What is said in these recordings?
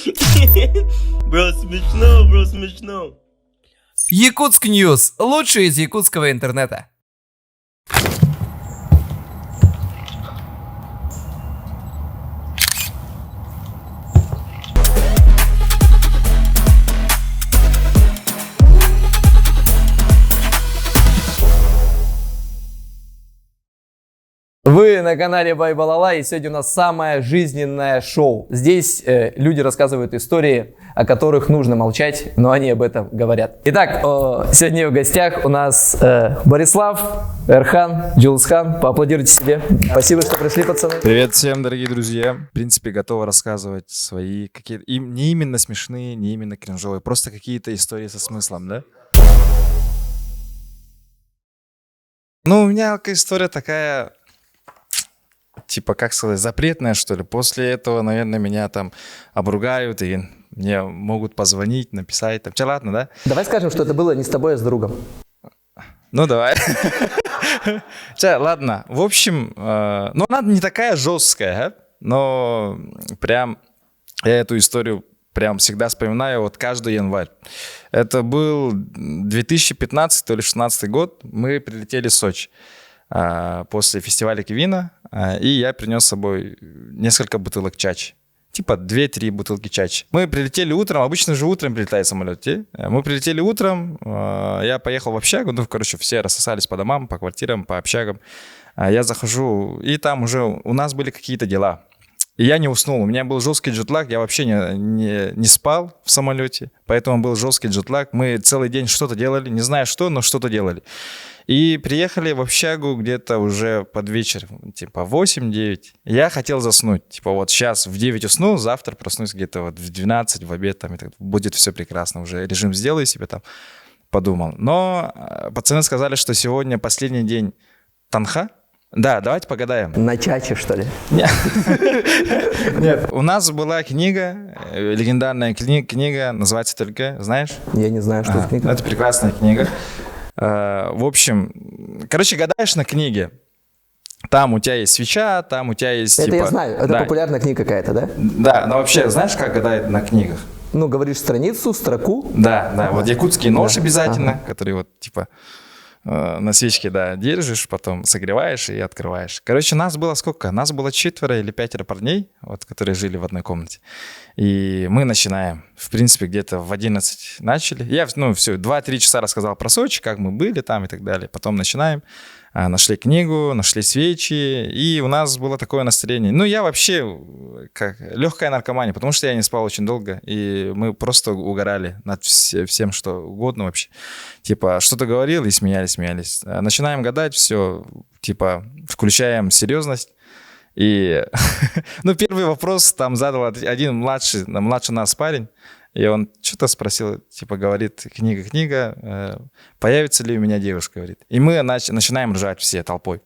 Бро, смешно, бро, смешно. Якутск Ньюс. Лучшее из якутского интернета. Вы на канале Байбалала, и сегодня у нас самое жизненное шоу. Здесь люди рассказывают истории, о которых нужно молчать, но они об этом говорят. Итак, сегодня в гостях у нас Борислав, Эрхан, Джилсхан. Поаплодируйте себе. Спасибо, что пришли, пацаны. Привет всем, дорогие друзья. В принципе, готовы рассказывать свои какие-то, не именно смешные, не именно кринжовые, просто какие-то истории со смыслом, да? Ну, у меня история такая... Типа, как сказать, запретная, что ли. После этого, наверное, меня там обругают, и мне могут позвонить, написать. Там. Че, ладно, да? Давай скажем, что это было не с тобой, а с другом. Ну, давай. Че, ладно. В общем, ну, она не такая жесткая, но прям я эту историю прям всегда вспоминаю вот каждый январь. Это был 2015 то ли 2016 год. Мы прилетели в Сочи после фестиваля Кивина, и я принес с собой несколько бутылок чачи. Типа 2-3 бутылки чачи. Мы прилетели утром, обычно же утром прилетает самолет. Мы прилетели утром, я поехал в общагу, ну, короче, все рассосались по домам, по квартирам, по общагам. Я захожу, и там уже у нас были какие-то дела. И я не уснул, у меня был жесткий джетлаг, я вообще не спал в самолете, поэтому был жесткий джетлаг. Мы целый день что-то делали, не знаю что, но что-то делали. И приехали в общагу где-то уже под вечер, типа 8-9. Я хотел заснуть. Типа вот сейчас в 9 усну, завтра проснусь где-то вот в 12, в обед, там, и так, будет все прекрасно. Уже режим сделаю себе там, подумал. Но пацаны сказали, что сегодня последний день танха. Да, давайте погадаем. На чаче, что ли? Нет. У нас была книга, легендарная книга, называется только, знаешь? Я не знаю, что это книга. Это прекрасная книга. В общем, короче, гадаешь на книге. Там у тебя есть свеча, там у тебя есть... Это типа, я знаю, это да. популярная книга какая-то, да? Да, но вообще, знаешь, как гадают на книгах? Ну, говоришь страницу, строку. Да, вот якутский нож обязательно, который вот, типа, на свечке, да, держишь, потом согреваешь и открываешь. Короче, нас было сколько? Нас было 4 или 5 парней, вот, которые жили в одной комнате. И мы начинаем. В принципе, где-то в 11 начали. Я, все, 2-3 часа рассказал про Сочи, как мы были там и так далее. Потом начинаем. Нашли книгу, нашли свечи, и у нас было такое настроение. Ну, я вообще, как легкая наркомания, потому что я не спал очень долго, и мы просто угорали над всем, что угодно вообще. Типа, что-то говорил, и смеялись. Начинаем гадать, все, типа, включаем серьезность. И, ну, первый вопрос там задал один младший нас парень, и он что-то спросил, типа, говорит, книга, появится ли у меня девушка, говорит. И мы начинаем ржать все толпой.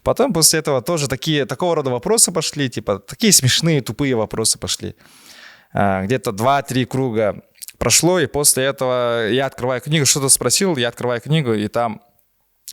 Потом после этого тоже такого рода вопросы пошли, типа, такие смешные, тупые вопросы пошли. Где-то 2-3 круга прошло, и после этого я открываю книгу, что-то спросил, я открываю книгу, и там...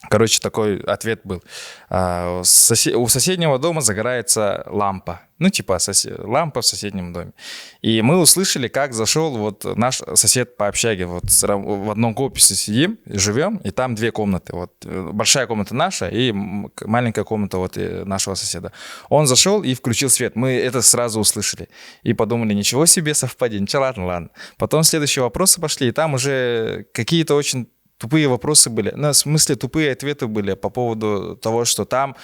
Короче, такой ответ был. У соседнего дома загорается лампа. Ну, типа лампа в соседнем доме. И мы услышали, как зашел вот наш сосед по общаге. Вот в одном корпусе сидим, живем, и там 2 комнаты. Вот большая комната наша и маленькая комната вот нашего соседа. Он зашел и включил свет. Мы это сразу услышали. И подумали, ничего себе совпадение. Ладно. Потом следующие вопросы пошли, и там уже какие-то очень... Тупые вопросы были, ну, в смысле тупые ответы были по поводу того, что там,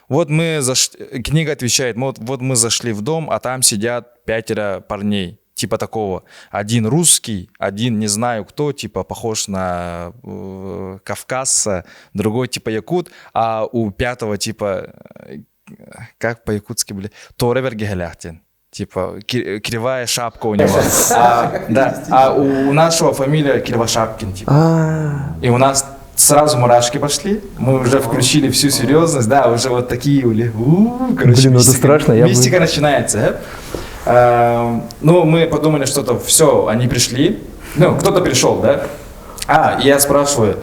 вот мы зашли, книга отвечает, вот мы зашли в дом, а там сидят 5 парней, типа такого. Один русский, один не знаю кто, типа похож на кавказца, другой типа якут, а у 5-го типа, как по-якутски были, Торевер Гегаляхтин. Типа, кривая шапка у него. А у нашего фамилия Кривошапкин. Типа. И у нас сразу мурашки пошли. Мы уже включили всю серьезность. Да, уже вот такие были. Короче, блин, это страшно. Мистика начинается. Ну, мы подумали, что-то все, они пришли. Ну, кто-то пришел, да? И я спрашиваю,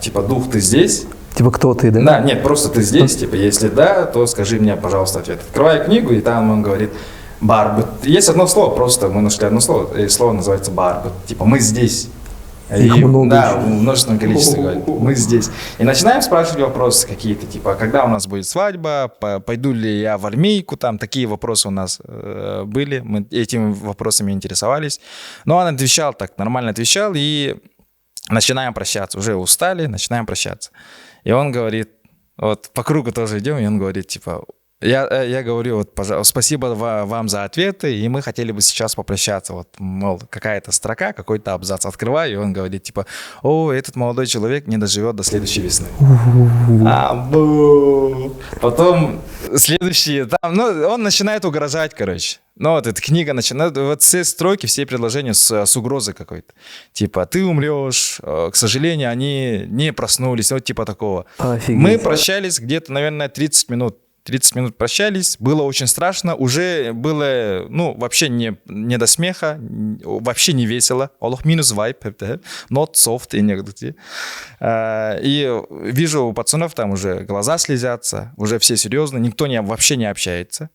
типа, дух, ты здесь? Типа, кто ты, да? Да, нет, просто ты здесь, типа, если да, то скажи мне, пожалуйста, ответ. Открываю книгу, и там он говорит, Барбет. Есть одно слово, просто мы нашли одно слово, и слово называется барбет. Типа мы здесь. Их много да, еще. в множественном количестве говорит. Мы здесь. И начинаем спрашивать вопросы какие-то, типа, когда у нас будет свадьба, пойду ли я в армейку, там такие вопросы у нас были, мы этими вопросами интересовались. Но он отвечал так, нормально отвечал, и начинаем прощаться. Уже устали, начинаем прощаться. И он говорит, вот по кругу тоже идем, и он говорит, типа, я говорю, вот, пожалуйста, спасибо вам за ответы, и мы хотели бы сейчас попрощаться. Вот, мол, какая-то строка, какой-то абзац открываю, и он говорит, типа, о, этот молодой человек не доживет до следующей весны. Потом следующие, там, ну, он начинает угрожать, короче. Ну, вот эта книга начинает, вот все строки, все предложения с угрозой какой-то. Типа, ты умрешь, к сожалению, они не проснулись, вот типа такого. Офигеть. Мы прощались где-то, наверное, 30 минут. 30 минут прощались, было очень страшно, уже было, ну, вообще не до смеха, вообще не весело. Олох минус вайп, not soft и негде. И вижу у пацанов там уже глаза слезятся, уже все серьезно, никто вообще не общается.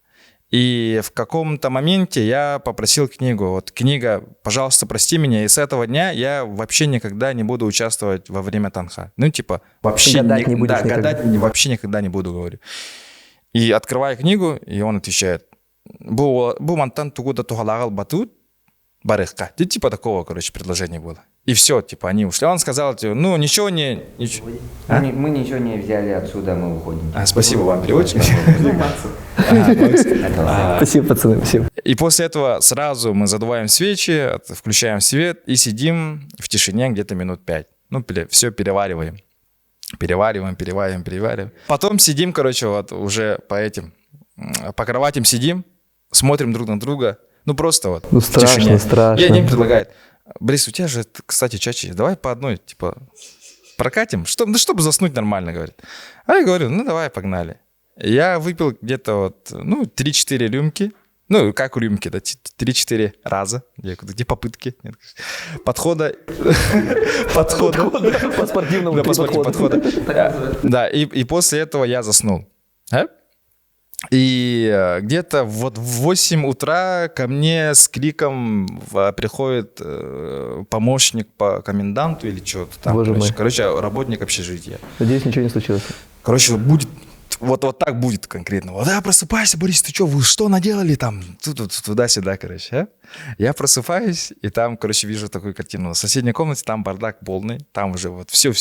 И в каком-то моменте я попросил книгу. Вот книга, пожалуйста, прости меня. И с этого дня я вообще никогда не буду участвовать во время танха. Ну, типа, вообще гадать не будешь никогда. гадать вообще никогда не буду, говорю. И открываю книгу, и он отвечает, «Бу мантан тугуда тугалагал батут барыхка». Типа такого, короче, предложения было. И все, типа, они ушли. Он сказал, типа, ну, ничего не... Мы ничего не взяли отсюда, мы уходим. Спасибо вам, переводчик. Спасибо, пацаны, спасибо. И после этого сразу мы задуваем свечи, включаем свет и сидим в тишине где-то минут 5. Ну, все перевариваем. Перевариваем. Потом сидим, короче, вот уже по кроватям сидим, смотрим друг на друга. Ну, просто вот Ну, в тишине. страшно. И один предлагает, Борис, у тебя же, кстати, чаще, давай по одной, типа, прокатим, чтобы заснуть нормально, говорит. А я говорю, ну, давай, погнали. Я выпил где-то вот, ну, 3-4 рюмки. Ну, как рюмки, да, 3-4 раза, где попытки, нет, подхода. По спортивному Да, по спортивному подходу. Да, и после этого я заснул. И где-то вот в 8 утра ко мне с криком приходит помощник по коменданту или что-то там. Боже мой. Короче, работник общежития. Надеюсь, ничего не случилось. Короче, будет вот так будет конкретно. Вот, просыпайся, Борис, ты что, вы что наделали там? Туда-сюда, короче. А? Я просыпаюсь, и там, короче, вижу такую картину. В соседней комнате там бардак полный, там уже вот все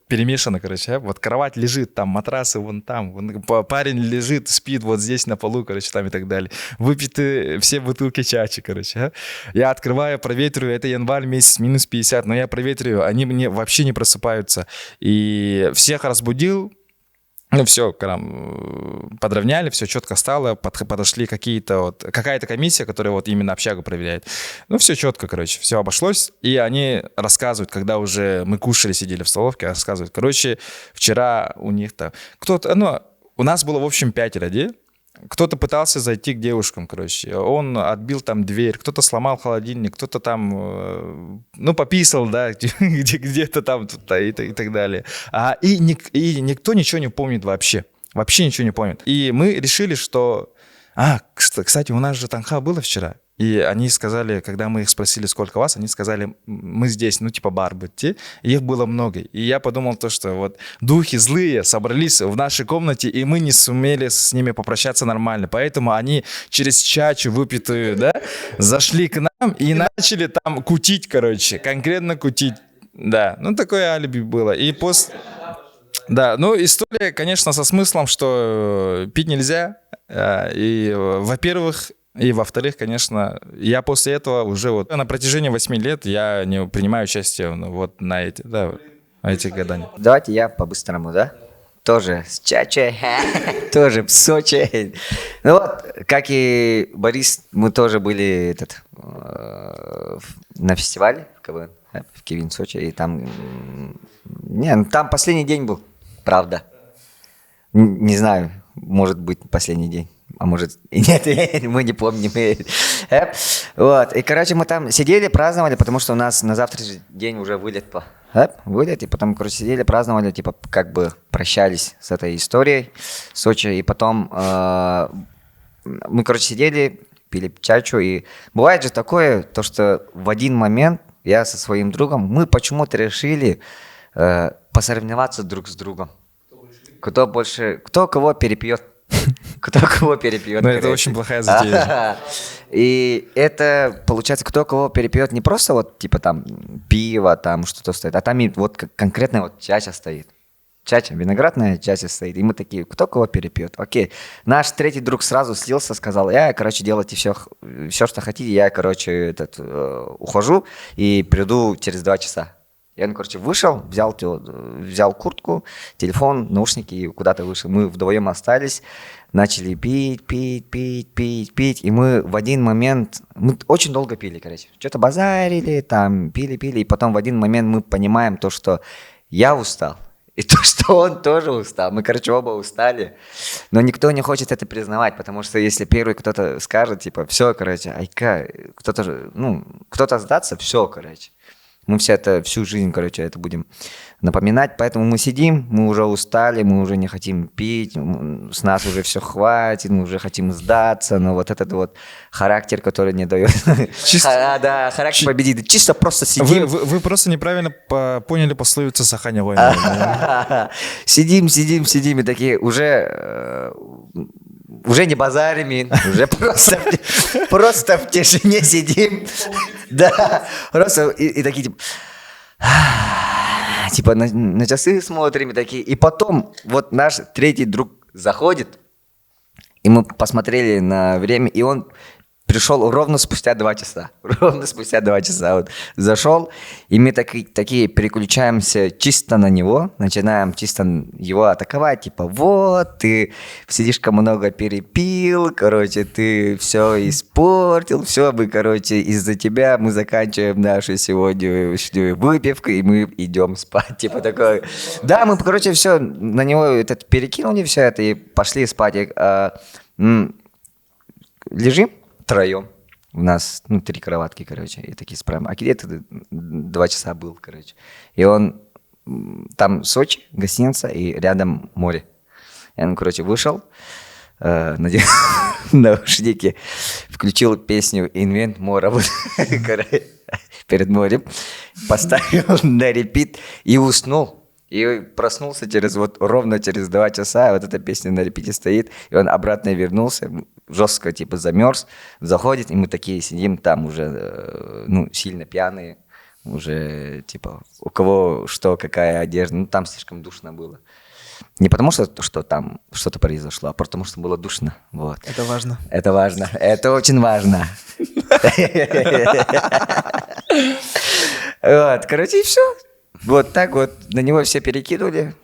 перемешано, короче. А? Вот кровать лежит, там матрасы вон там, парень лежит, спит вот здесь на полу, короче, там и так далее. Выпиты все бутылки чачи, короче. А? Я открываю, проветриваю, это январь месяц, минус 50, но я проветриваю, они мне вообще не просыпаются. И всех разбудил. Ну, все, подровняли, все четко стало, подошли какая-то комиссия, которая вот именно общагу проверяет. Ну, все четко, короче, все обошлось. И они рассказывают, когда уже мы кушали, сидели в столовке, рассказывают. Короче, вчера у них там у нас было, в общем, 5 людей. Кто-то пытался зайти к девушкам, короче. Он отбил там дверь, кто-то сломал холодильник, кто-то там, пописал, да, где-то там и так далее. И никто ничего не помнит вообще. Вообще ничего не помнит. И мы решили, что... кстати, у нас же танха было вчера. И они сказали, когда мы их спросили, сколько вас, они сказали, мы здесь, барбетти. Их было много. И я подумал что вот духи злые собрались в нашей комнате, и мы не сумели с ними попрощаться нормально. Поэтому они через чачу выпитую, да, зашли к нам и начали там кутить, короче, конкретно кутить. Да, такое алиби было. И Да, история, конечно, со смыслом, что пить нельзя. И, во-первых, и, во-вторых, конечно, я после этого уже на протяжении 8 лет я не принимаю участие на этих гаданиях. Давайте я по-быстрому, да? Тоже с Чачей, тоже в Сочи. Ну вот, как и Борис, мы тоже были на фестивале в КВН, в Кивин, Сочи, и там... там последний день был, правда. Не знаю, может быть, последний день. А может и нет, мы не помним. Вот, и, короче, мы там сидели, праздновали, потому что у нас на завтрашний день уже вылет, и потом, короче, сидели, праздновали, как бы прощались с этой историей в Сочи, и потом мы, короче, сидели, пили чачу. И бывает же такое, то, что в один момент я со своим другом, мы почему-то решили посоревноваться друг с другом. Кто кого перепьет. Кто кого перепьет. Ну, это очень плохая затея. И это, получается, кто кого перепьет не просто вот, типа, там, пиво, там, что-то стоит, а там и вот конкретно вот чача стоит. Чача, виноградная чача стоит. И мы такие, кто кого перепьет. Окей. Наш третий друг сразу слился, сказал, короче, делайте все, что хотите, я, короче, ухожу и приду через 2 часа. И он, короче, вышел, взял куртку, телефон, наушники и куда-то вышел. Мы вдвоем остались, начали пить. И мы в один момент, мы очень долго пили, короче. Что-то базарили, там, пили. И потом в один момент мы понимаем то, что я устал. И то, что он тоже устал. Мы, короче, оба устали. Но никто не хочет это признавать, потому что если первый кто-то скажет, типа, все, короче, кто-то сдаться, все, короче. Мы всю жизнь, короче, это будем напоминать. Поэтому мы сидим, мы уже устали, мы уже не хотим пить, с нас уже все хватит, мы уже хотим сдаться. Но вот этот вот характер, который не дает... характер победит. Чисто просто сидим. Вы просто неправильно поняли пословицу «Саханя война». Сидим и такие уже не базарим, уже просто в тишине сидим. Да, просто и такие, типа на часы смотрим и такие. И потом вот наш третий друг заходит, и мы посмотрели на время, и он пришел ровно спустя 2 часа. Вот зашел, и мы такие переключаемся чисто на него, начинаем чисто его атаковать, типа, вот, ты слишком много перепил, короче, ты все испортил, все, короче, из-за тебя мы заканчиваем нашу сегодняшнюю выпивку, и мы идем спать, типа такое. Да, мы, короче, все, на него перекинули все это и пошли спать. Лежим втроем. У нас, 3 кроватки, короче, и такие справим. А где-то 2 часа был, короче. И он, там Сочи, гостиница, и рядом море. И он, короче, вышел, надел наушники, включил песню «Invent More» перед морем, поставил на репит и уснул. И проснулся ровно через 2 часа, вот эта песня на репите стоит, и он обратно вернулся, жестко типа замерз, заходит, и мы такие сидим там уже, сильно пьяные, уже типа у кого что, какая одежда, там слишком душно было. Не потому что там что-то произошло, а потому что было душно. Вот. Это важно. Это важно, это очень важно. Вот, короче, и все. Вот так вот на него все перекинули.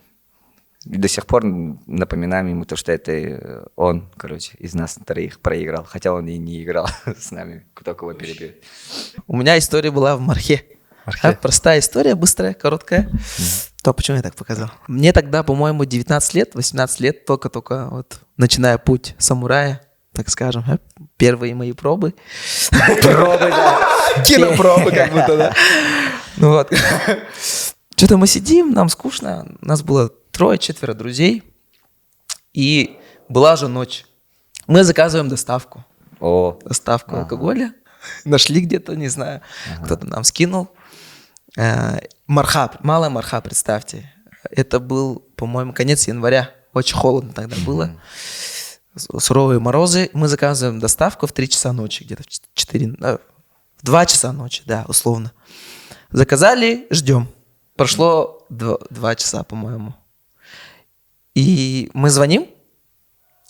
И до сих пор напоминаем ему то, что это он, короче, из нас 3 проиграл. Хотя он и не играл с нами, кто кого перебьет. У меня история была в Мархе. Простая история, быстрая, короткая. То почему я так показал? Мне тогда, по-моему, 19 лет, 18 лет, только вот начиная путь самурая, так скажем, первые мои пробы. Пробы, да. Кинопробы, как будто, да. Ну вот. Что-то мы сидим, нам скучно. У нас было 3-4 друзей. И была же ночь. Мы заказываем доставку. Доставку алкоголя. Нашли где-то, не знаю. Кто-то нам скинул. Марха, Малая Марха, представьте. Это был, по-моему, конец января. Очень холодно тогда было. Суровые морозы. Мы заказываем доставку в 3 часа ночи. Где-то в 2 часа ночи, да, условно. Заказали, ждем. Прошло 2 часа, по-моему. И мы звоним,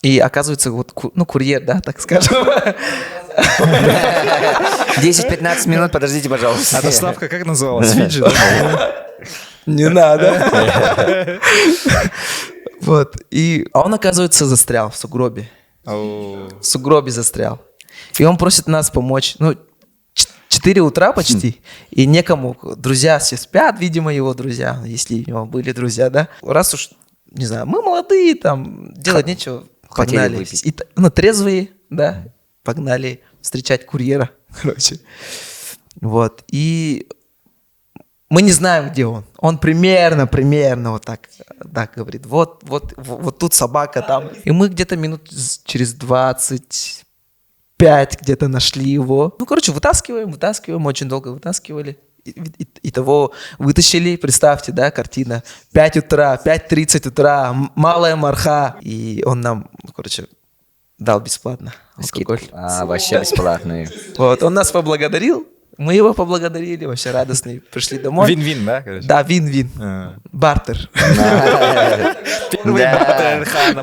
и оказывается, вот, курьер, да, так скажем. 10-15 минут, подождите, пожалуйста. А доставка как называлась? Фиджи, да? Не надо. Вот. А он, оказывается, застрял в сугробе. В сугробе застрял. И он просит нас помочь. 4 утра почти, и некому. Друзья все спят, видимо, его друзья, если у него были друзья, да. Раз уж, не знаю, мы молодые, там, делать нечего, погнали. Трезвые, да, погнали встречать курьера, короче. Вот, и мы не знаем, где он. Он примерно вот так говорит, вот тут собака, там. И мы где-то минут через 25 5 где-то нашли его. Ну, короче, вытаскиваем, очень долго вытаскивали. Итого вытащили, представьте, да, картина. 5 утра, 5:30 утра, малая марха. И он нам, короче, дал бесплатно алкоголь. Вообще бесплатный. Вот, он нас поблагодарил, мы его поблагодарили, вообще радостные, пришли домой. Вин-вин, да, короче? Да, вин-вин. Бартер. Первый бартер Хана.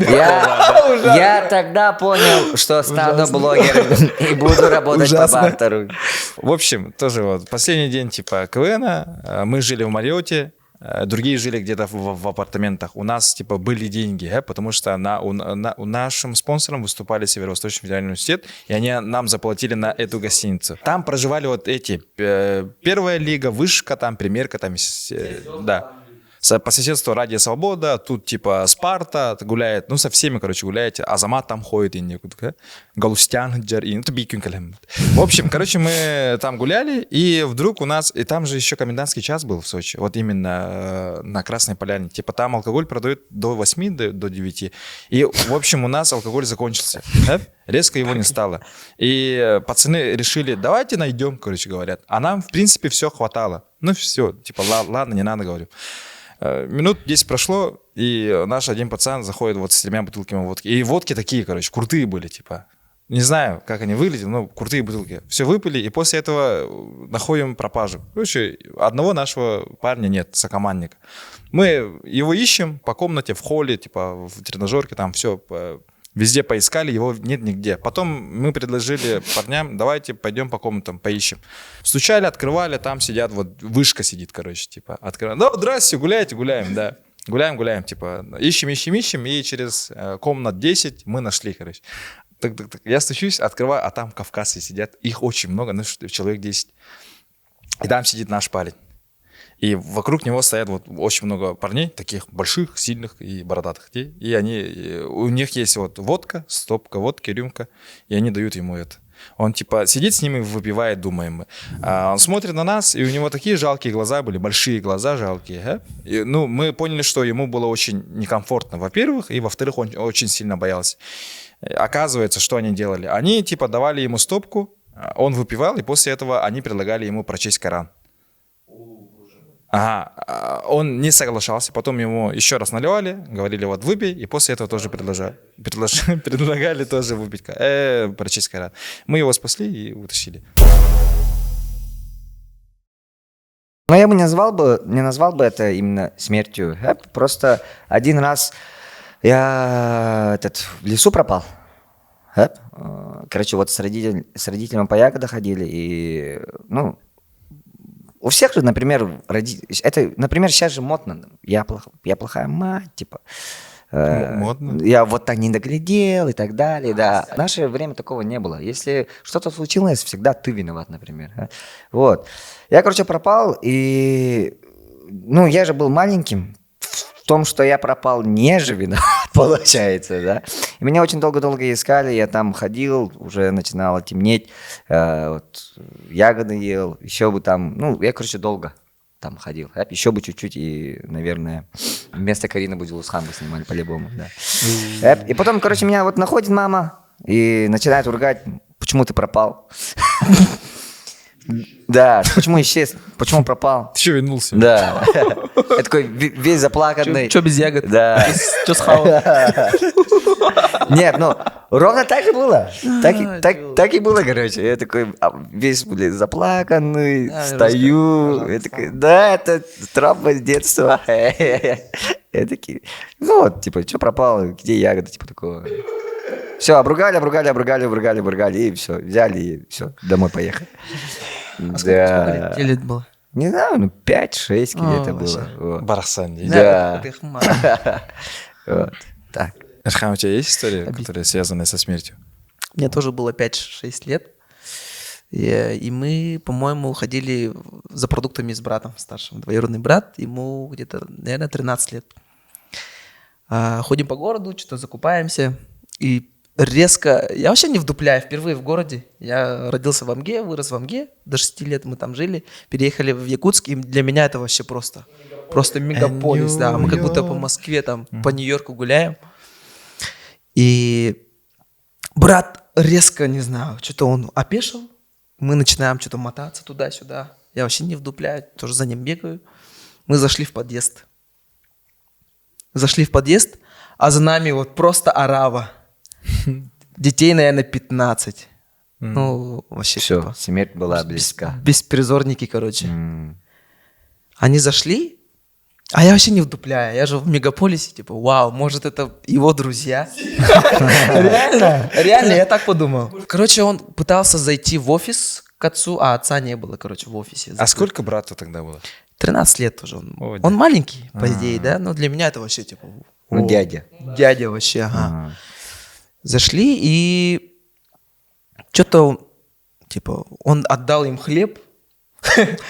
Я тогда понял, что стану блогером и буду работать по бартеру. В общем, тоже вот последний день типа КВН, мы жили в Мариоте, другие жили где-то в апартаментах. У нас типа были деньги, потому что нашим спонсором выступали Северо-Восточный федеральный университет, и они нам заплатили на эту гостиницу. Там проживали вот эти, первая лига, вышка, там, примерка, там, да. По соседству Радио Свобода, тут типа Спарта гуляет, ну со всеми, короче, гуляете. Азамат там ходит, и Галустян, это Бикюнкалем. В общем, короче, мы там гуляли, и вдруг у нас, и там же еще комендантский час был в Сочи, вот именно на Красной Поляне. Типа там алкоголь продают до 8, до 9. И, в общем, у нас алкоголь закончился. Да? Резко его не стало. И пацаны решили, давайте найдем, короче, говорят. А нам, в принципе, все хватало. Ну все, типа, ладно, не надо, говорю. Минут 10 прошло, и наш один пацан заходит вот с 3 бутылками водки. И водки такие, короче, крутые были, типа. Не знаю, как они выглядели, но крутые бутылки. Все выпили, и после этого находим пропажу. Короче, одного нашего парня нет, сокомандника. Мы его ищем по комнате, в холле, типа в тренажерке, там все, везде поискали, его нет нигде. Потом мы предложили парням, давайте пойдем по комнатам, поищем. Стучали, открывали, там сидят, вот вышка сидит, короче, типа, открываем. Ну, здрасте, гуляйте, гуляем, да. Гуляем, типа, ищем, и через комнат 10 мы нашли, короче. Так. Я стучусь, открываю, а там кавказцы сидят, их очень много, ну, человек 10. И там сидит наш парень. И вокруг него стоят вот очень много парней, таких больших, сильных и бородатых. И у них есть вот водка, стопка водки, рюмка, и они дают ему это. Он типа сидит с ними, выпивает, думаем мы. Он смотрит на нас, и у него такие жалкие глаза были, большие глаза жалкие. И, ну, мы поняли, что ему было очень некомфортно, во-первых, и во-вторых, он очень сильно боялся. Оказывается, что они делали? Они типа давали ему стопку, он выпивал, и после этого они предлагали ему прочесть Коран. Ага, он не соглашался, потом ему еще раз наливали, говорили, вот выпей, и после этого тоже предлагали тоже выпить, прочесть Коран. Мы его спасли и утащили. Но я бы не назвал бы это именно смертью. Просто один раз я в лесу пропал. Короче, вот с родителями по ягодам ходили, и, ну, у всех же, например, например, сейчас же модно. Я плохая мать, типа. Модно? Я вот так не доглядел и так далее, да. В наше время такого не было. Если что-то случилось, всегда ты виноват, например. Вот. Я, короче, пропал, и, ну, я же был маленьким. В том, что я пропал, не же виноват, получается, да. И меня очень долго-долго искали, я там ходил, уже начинало темнеть, вот, ягоды ел, еще бы там, ну, я, короче, долго там ходил, еще бы чуть-чуть, и, наверное, вместо Карины Будилусхан бы снимали по-любому, да. И потом, короче, меня вот находит мама и начинает ругать, почему ты пропал. Да, почему исчез, почему пропал? Ты что, вернулся? Да. Я такой весь заплаканный. Че без ягод? Да. Че схавал? Нет, ну, ровно так и было. Так и было, короче. Я такой весь, блин, заплаканный, стою. Я такой, да, это травма с детства. Я такой, ну вот, типа, что пропало, где ягода, типа такого. Все, обругали, и все, взяли, и все, домой поехали. А сколько лет было? Не знаю, ну 5-6 где-то было. Вот. Барахсан. Да. Вот, так. Эрхан, у тебя есть история, которая связана со смертью? Мне тоже было 5-6 лет. И мы, по-моему, ходили за продуктами с братом старшим. Двоюродный брат, ему где-то, наверное, 13 лет. Ходим по городу, что-то закупаемся. И резко... Я вообще не вдупляю, впервые в городе. Я родился в Амге, вырос в Амге. До 6 лет мы там жили. Переехали в Якутск, и для меня это вообще просто мегаполис. Да. Мы как будто по Москве, там, по Нью-Йорку гуляем. И брат резко, не знаю, что-то он опешил. Мы начинаем что-то мотаться туда-сюда. Я вообще не вдупляю, тоже за ним бегаю. Мы зашли в подъезд. А за нами вот просто орава. Детей, наверное, 15. Ну, вообще Все, типа, смерть была близка. беспризорники, короче. М. Они зашли, а я вообще не вдупляю. Я же в мегаполисе, типа, вау, может, это его друзья. Реально, я так подумал. Короче, он пытался зайти в офис к отцу, а отца не было, короче, в офисе. А сколько брату тогда было? 13 лет уже. Ой, да. Он маленький, по идее, да? Но для меня это вообще, типа, Ну, дядя. дядя вообще, ага. Ага. Зашли, и что-то, типа, он отдал им хлеб.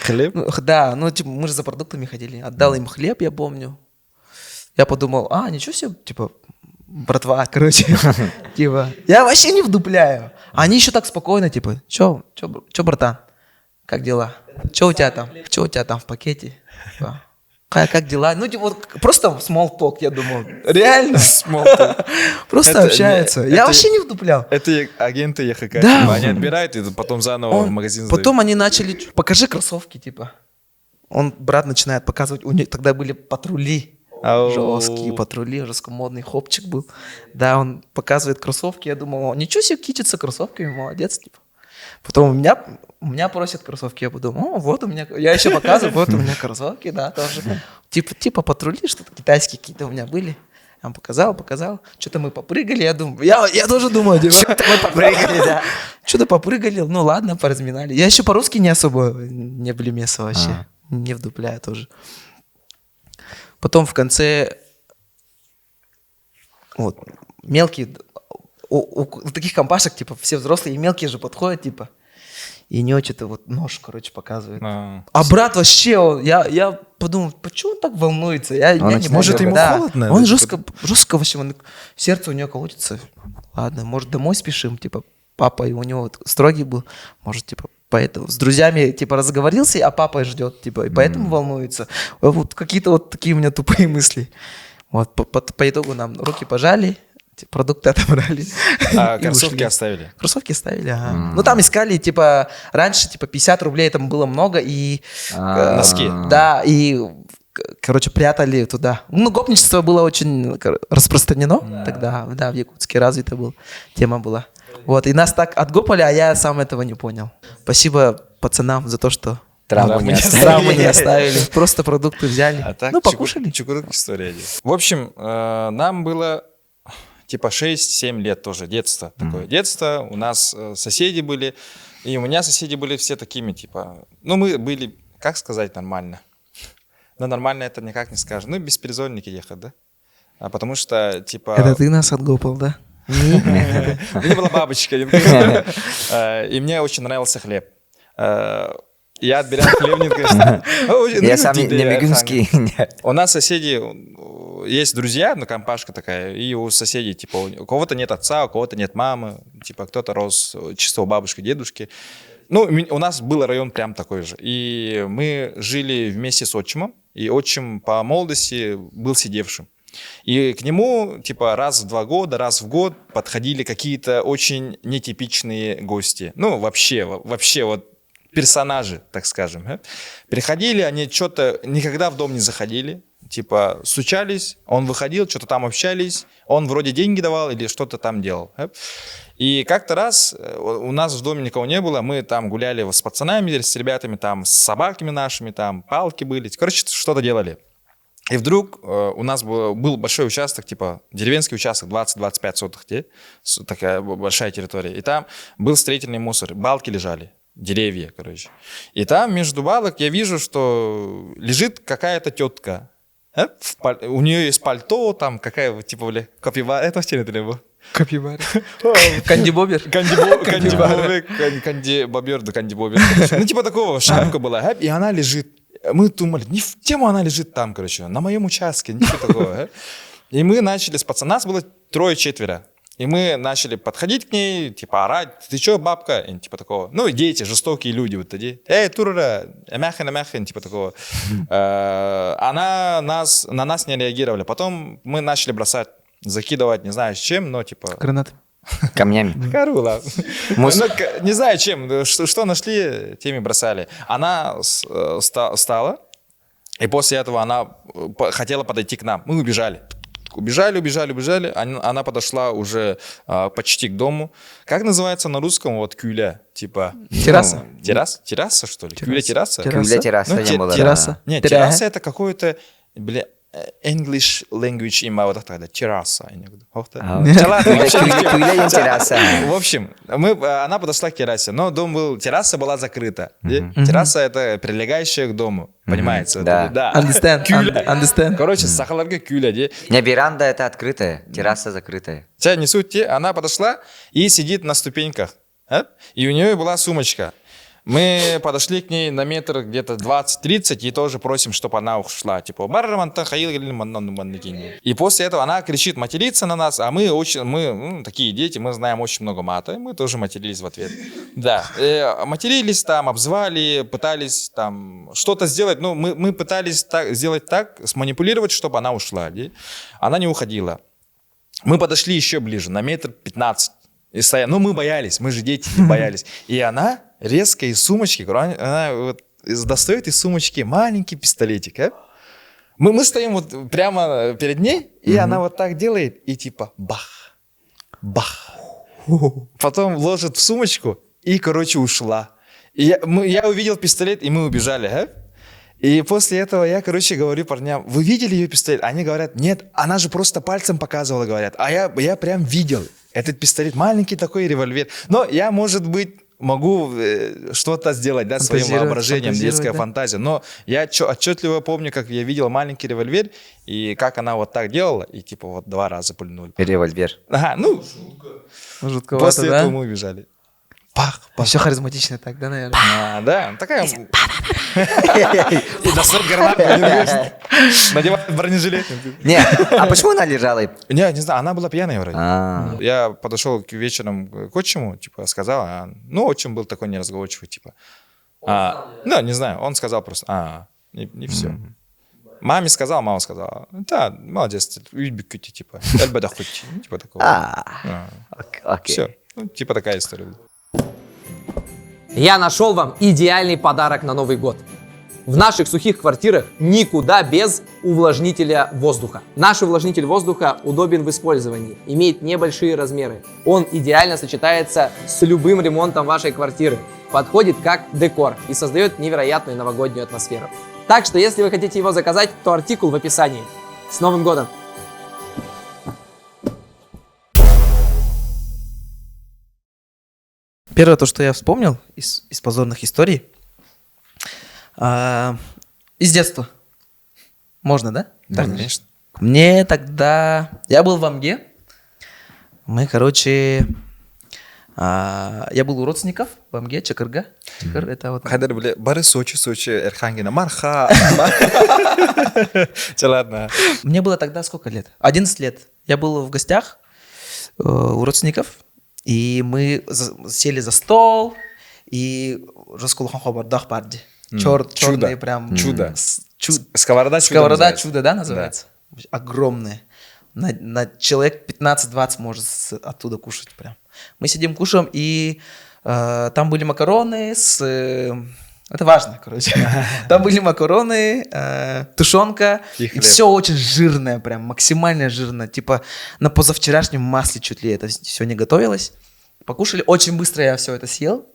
Хлеб? Ну, да, ну, типа, мы же за продуктами ходили. Отдал им хлеб, я помню. Я подумал, ничего себе, типа, братва, короче. Типа, я вообще не вдупляю. Они еще так спокойно, типа, чё, братан, как дела? Чё у тебя там в пакете? Типа, как дела? Ну, типа, вот просто small talk, я думал. Реально. Просто Это общаются. не- Я это- вообще не вдуплял. Это агенты ЕХК. Да. Типа, они отбирают и потом заново в магазин сдают. Потом они начали, покажи кроссовки, типа. Брат начинает показывать, у них тогда были патрули. Ау. Жесткие патрули, жесткомодный хопчик был. Да, он показывает кроссовки, я думал, ничего себе, кичится кроссовками, молодец, типа. Потом у меня просят кроссовки, я подумал, вот у меня, я еще показываю, вот у меня кроссовки, да, тоже. Типа патрули, что-то китайские какие-то у меня были. Я вам показал. Что-то мы попрыгали, я думаю, я тоже думаю, типа, Что-то мы попрыгали, да. что-то попрыгали, ну ладно, поразминали. Я еще по-русски не особо не блемеса вообще, не вдупляю тоже. Потом в конце, вот, мелкие, у таких компашек, типа, все взрослые и мелкие же подходят, типа, и не что-то вот нож, короче, показывает. А. А брат вообще, я подумал, почему он так волнуется? Я не начинает может, ему да. холодно? Он Да, жестко вообще, сердце у него колотится. Ладно, может, домой спешим, типа, папа у него вот строгий был, может, типа, поэтому с друзьями, типа, разговорился, а папа ждет, типа, и поэтому волнуется. Вот какие-то вот такие у меня тупые мысли. Вот, по итогу нам руки пожали, продукты отобрали. А и кроссовки ушли. оставили? Кроссовки ставили, ага. Ну, там искали, типа, раньше, типа, 50 рублей там было много, и... Носки. Да, и, короче, прятали туда. Ну, гопничество было очень распространено тогда, да, в Якутске развито было, тема была. Вот, и нас так отгопали, а я сам этого не понял. Спасибо пацанам за то, что Травму не травму не оставили. Просто продукты взяли. А так, Ну, покушали. чукурок история. В общем, нам было типа 6-7 лет тоже, детство такое. Детство, у нас соседи были, и у меня соседи были все такими, типа, ну, мы были, как сказать нормально? Но нормально это никак не скажешь. Ну, беспризорники ехать, да? Потому что, типа... Это ты нас отгопал, да? Не была бабочка. И мне очень нравился хлеб. Я отбирал хлебник, конечно. Я сам не мигунский. У нас соседи, есть друзья, ну, компашка такая, и у соседей, типа, у кого-то нет отца, у кого-то нет мамы, типа, кто-то рос чисто у бабушки, дедушки. Ну, у нас был район прям такой же. И мы жили вместе с отчимом, и отчим по молодости был сидевшим. И к нему, типа, раз в 2 года, раз в год подходили какие-то очень нетипичные гости. Ну, вообще вот персонажи, так скажем. Приходили, они что-то никогда в дом не заходили, типа стучались, он выходил, что-то там общались, он вроде деньги давал или что-то там делал. И как-то раз у нас в доме никого не было, мы там гуляли с пацанами, с ребятами, там с собаками нашими, там палки были, короче, что-то делали. И вдруг у нас был большой участок, типа деревенский участок, 20-25 соток, такая большая территория. И там был строительный мусор, балки лежали. Деревья, короче. И там между балок я вижу, что лежит какая-то тетка. У нее есть пальто, там какая, типа, бля, капибара. Это вообще не было. Капибар. Кандибобер. Кандибобер, да кандибобер. Ну, типа такого, шапка была, и она лежит. Мы думали, не в тему она лежит там, короче, на моем участке, ничего такого. И мы начали с пацана, нас было 3-4. И мы начали подходить к ней, типа, орать, ты чё, бабка? И, типа такого. Ну, дети, жестокие люди вот эти. Турура, мяхин, типа такого. На нас не реагировали. Потом мы начали бросать, закидывать, не знаю с чем, но типа... Гранаты. Камнями. Карула. Мус- Ну, не знаю чем, что нашли, теми бросали. Она встала, и после этого она хотела подойти к нам. Мы убежали. Убежали. Она подошла уже почти к дому. Как называется на русском вот кюля? Типа... Терраса. ну, терраса, что ли? Кюля-терраса? Кюля терраса Ну, не было. терраса. Нет, Терраса. терраса это какое-то, бля, English language има вот тогда. Терраса. Кюля терраса. В общем, она подошла к террасе, но терраса была закрыта. Терраса это прилегающая к дому, понимаете? Да. Да. Understand, Кюля. understand. Короче, сахаларга кюля, де. Не, веранда это открытая, терраса закрытая. Тебя не суть, она подошла и сидит на ступеньках. И у нее была сумочка. Мы подошли к ней на метр где-то 20-30 и тоже просим, чтобы она ушла. Типа, и после этого она кричит, матерится на нас, а мы такие дети, мы знаем очень много мата, и мы тоже матерились в ответ. Да, матерились там, обзывали, пытались там что-то сделать, ну, мы пытались сделать так, сманипулировать, чтобы она ушла. Она не уходила. Мы подошли еще ближе, на метр 15. И стояли. Ну, мы боялись, мы же дети, боялись. И она резко из сумочки, она вот достает из сумочки маленький пистолетик. Мы стоим вот прямо перед ней, и она вот так делает, и типа бах, бах. Потом ложит в сумочку и, короче, ушла. И я увидел пистолет, и мы убежали. И после этого я, короче, говорю парням, вы видели ее пистолет? Они говорят, нет, она же просто пальцем показывала, говорят. А я прям видел этот пистолет, маленький такой револьвер. Но я, может быть, могу что-то сделать, да, своим воображением, детская фантазия. Но я отчетливо помню, как я видел маленький револьвер, и как она вот так делала, и типа вот 2 раза пульнули. Револьвер. Ага, ну, Жутковато, после да? этого мы убежали. Пах, пах. Все харизматично так, да, наверное? Да, такая... И достает гранату, надевает бронежилет. Не, а почему она лежала? Не знаю, она была пьяная вроде. А, Я подошел вечером к отчиму, типа, сказал, ну, отчим был такой неразговорчивый, типа. Ну, не знаю, он сказал просто, не все. Маме сказал, мама сказала, да, молодец, үйбіккіті, типа, әлбәді хоть, типа такого. окей. Все, ну, типа такая история. Я нашел вам идеальный подарок на Новый год. В наших сухих квартирах никуда без увлажнителя воздуха. Наш увлажнитель воздуха удобен в использовании, имеет небольшие размеры. Он идеально сочетается с любым ремонтом вашей квартиры, подходит как декор и создает невероятную новогоднюю атмосферу. Так что, если вы хотите его заказать, то артикул в описании. С Новым годом! Первое, то, что я вспомнил из позорных историй, из детства. Можно, да? Да, конечно. Мне тогда... Я был в Амге. Мы, короче... Я был у родственников в Амге, Чакырга. Чакыр, это вот... Кадр, бля, бары Сочи, Эрхангена, Марха. Ладно. Мне было тогда сколько лет? 11 лет. Я был в гостях у родственников, и мы сели за стол, и черные прям... Чудо. Сковорода чудо. Сковорода чудо, да, называется? Да. Огромная. На человек 15-20 может оттуда кушать прям. Мы сидим, кушаем, и там были макароны с... Это важно, короче. Там были макароны, тушенка, и все очень жирное, прям максимально жирное. Типа на позавчерашнем масле чуть ли это все не готовилось. Покушали, очень быстро я все это съел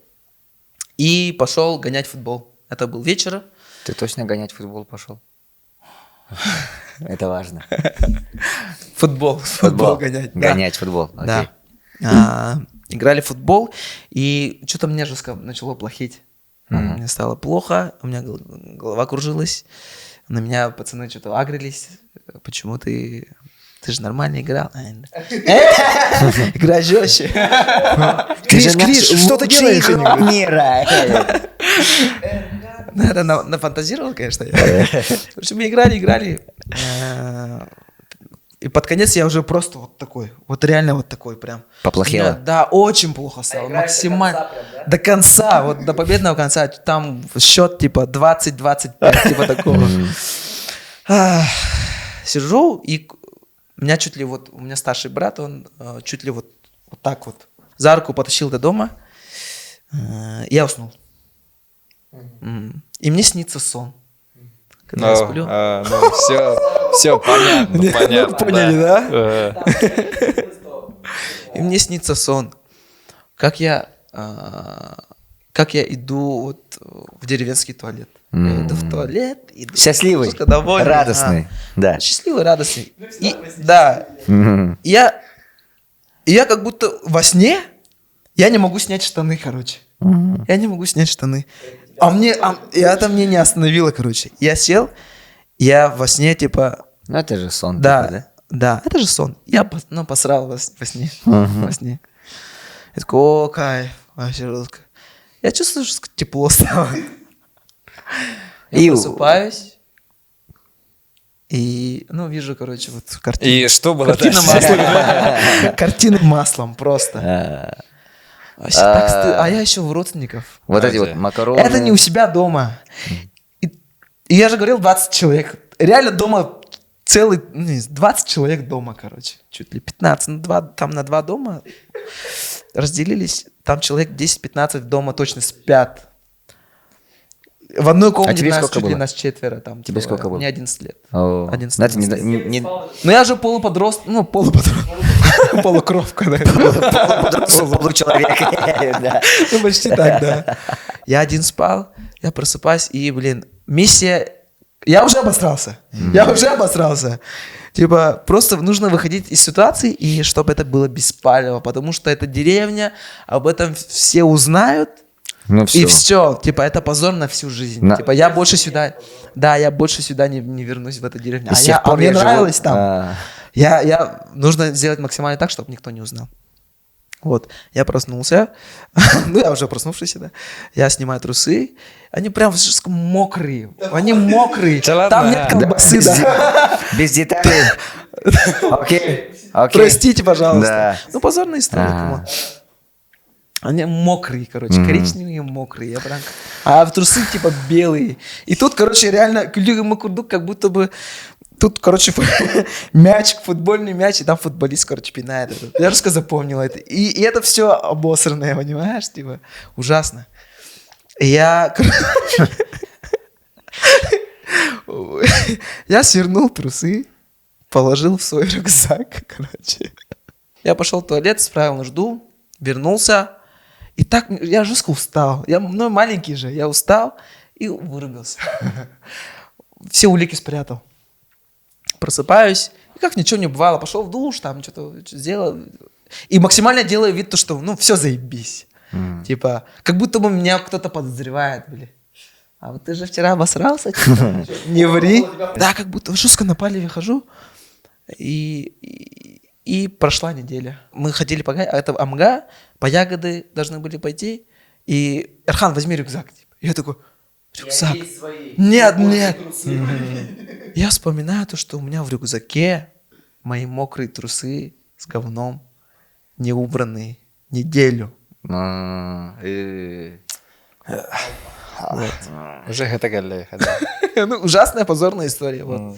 и пошел гонять футбол. Это был вечер. Ты точно гонять футбол пошел? Это важно. Футбол гонять. Гонять футбол, окей. Да. Играли в футбол, и что-то мне жестко начало плохить. Мне стало плохо, у меня голова кружилась, на меня пацаны что-то агрились. Почему ты же нормально играл? Играй жестче. Криш, что ты делаешь? Это нафантазировал, конечно. Короче, мы играли. И под конец я уже просто вот такой, вот реально вот такой прям. Поплохело? Да, очень плохо стало, максимально. До конца, вот до победного конца, там счет типа 20-25, типа такого. Сижу, и у меня чуть ли вот, у меня старший брат, он чуть ли вот вот так вот. За руку потащил до дома. Я уснул. И мне снится сон. Когда я сплю. Все понятно, понятно. Поняли, да? Э, И мне снится сон. Как я иду вот в деревенский туалет. Я иду в туалет. Иду, Счастливый, жутко довольный. радостный, да. Счастливый, радостный. Да. Я как будто во сне, я не могу снять штаны, короче. Я не могу снять штаны. И это мне не остановило, короче. Я сел, я во сне, типа... Ну, это же сон. Да, типа, да, это же сон. Я посрал во сне. Во сне. Я такой, о, кайф, вообще жестко. Я чувствую, что тепло стало. Я просыпаюсь. И, вижу, короче, вот картину. И что было Картина дальше? маслом. Картина маслом просто. Вообще так стыдно. А я еще в родственников. Вот эти вот макароны. Это не у себя дома. И я же говорил, 20 человек. Реально дома целый, 20 человек дома, короче. Чуть ли 15. Там на 2 дома разделились. Там человек 10-15 дома точно спят. В одной комнате тебе нас сколько чуть ли было? нас 4. Там, Тебе сколько было? Мне 11 лет. О, 11 знаете, лет. Ну я же полуподросток, полукровка, да. Получеловек. Да. Ну почти так, да. Я один спал, я просыпаюсь, и, миссия... Я уже обосрался. Типа, просто нужно выходить из ситуации, и чтобы это было беспалево, потому что это деревня, об этом все узнают, Ну, и все, типа, это позор на всю жизнь. На- Типа, я больше сюда не вернусь в эту деревню. И с тех пор Мне я живу- нравилось там. А. Нужно сделать максимально так, чтобы никто не узнал. Вот, я проснулся, я уже проснувшийся, да. Я снимаю трусы, они прям мокрые, Да ладно? Там нет колбасы, да. Без деталей. Окей. Простите, пожалуйста. Да. Позорная история. Ага. камон. Они мокрые, короче, коричневые мокрые. А в трусы типа белые. И тут, короче, реально Макурдук как будто бы... Тут, короче, футбольный мяч, и там футболист, короче, пинает. Я жестко запомнил это. И это все обосранное, понимаешь? Типа, ужасно. И я свернул трусы, положил в свой рюкзак, короче. Я пошел в туалет, справил нужду, вернулся. И так, я жестко устал. Я маленький же, я устал и вырубился. Все улики спрятал. Просыпаюсь, и как ничего не бывало, пошел в душ, там что-то сделал. И максимально делаю вид, что, все заебись. Типа, как будто бы меня кто-то подозревает, А вот ты же вчера обосрался, типа, не ври. Да, как будто жестко на палеве хожу. И прошла неделя. Мы ходили по это Амга, по ягоды должны были пойти. И Эрхан, возьми рюкзак. Я такой, рюкзак? Нет. Я вспоминаю то, что у меня в рюкзаке мои мокрые трусы с говном, не убранные, неделю. Уже это галлей. Ужасная позорная история. Вот.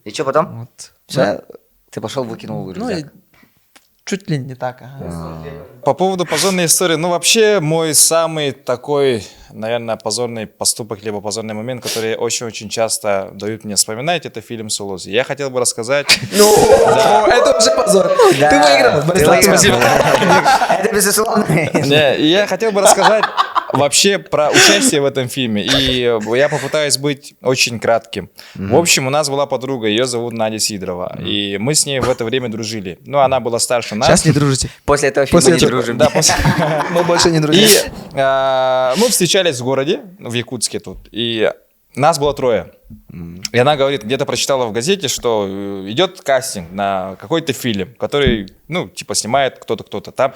И что потом? Вот. Все? Ты пошел, выкинул рюкзак. Чуть ли не так. Ага. По поводу позорной истории, вообще мой самый такой, наверное, позорный поступок, либо позорный момент, который очень-очень часто дают мне вспоминать, это фильм «Сулузи». Я хотел бы рассказать... Это уже позор. Ты выиграл, Борислав. Спасибо. Это безусловно. И я хотел бы рассказать вообще про участие в этом фильме. И я попытаюсь быть очень кратким. В общем, у нас была подруга, ее зовут Надя Сидорова. И мы с ней в это время дружили. Она была старше нас. Сейчас не дружите. После этого фильма не дружим. Да, Мы больше не друзья. И мы встречались в городе, в Якутске тут, и нас было 3. И она говорит, где-то прочитала в газете, что идет кастинг на какой-то фильм, который, снимает кто-то. Там,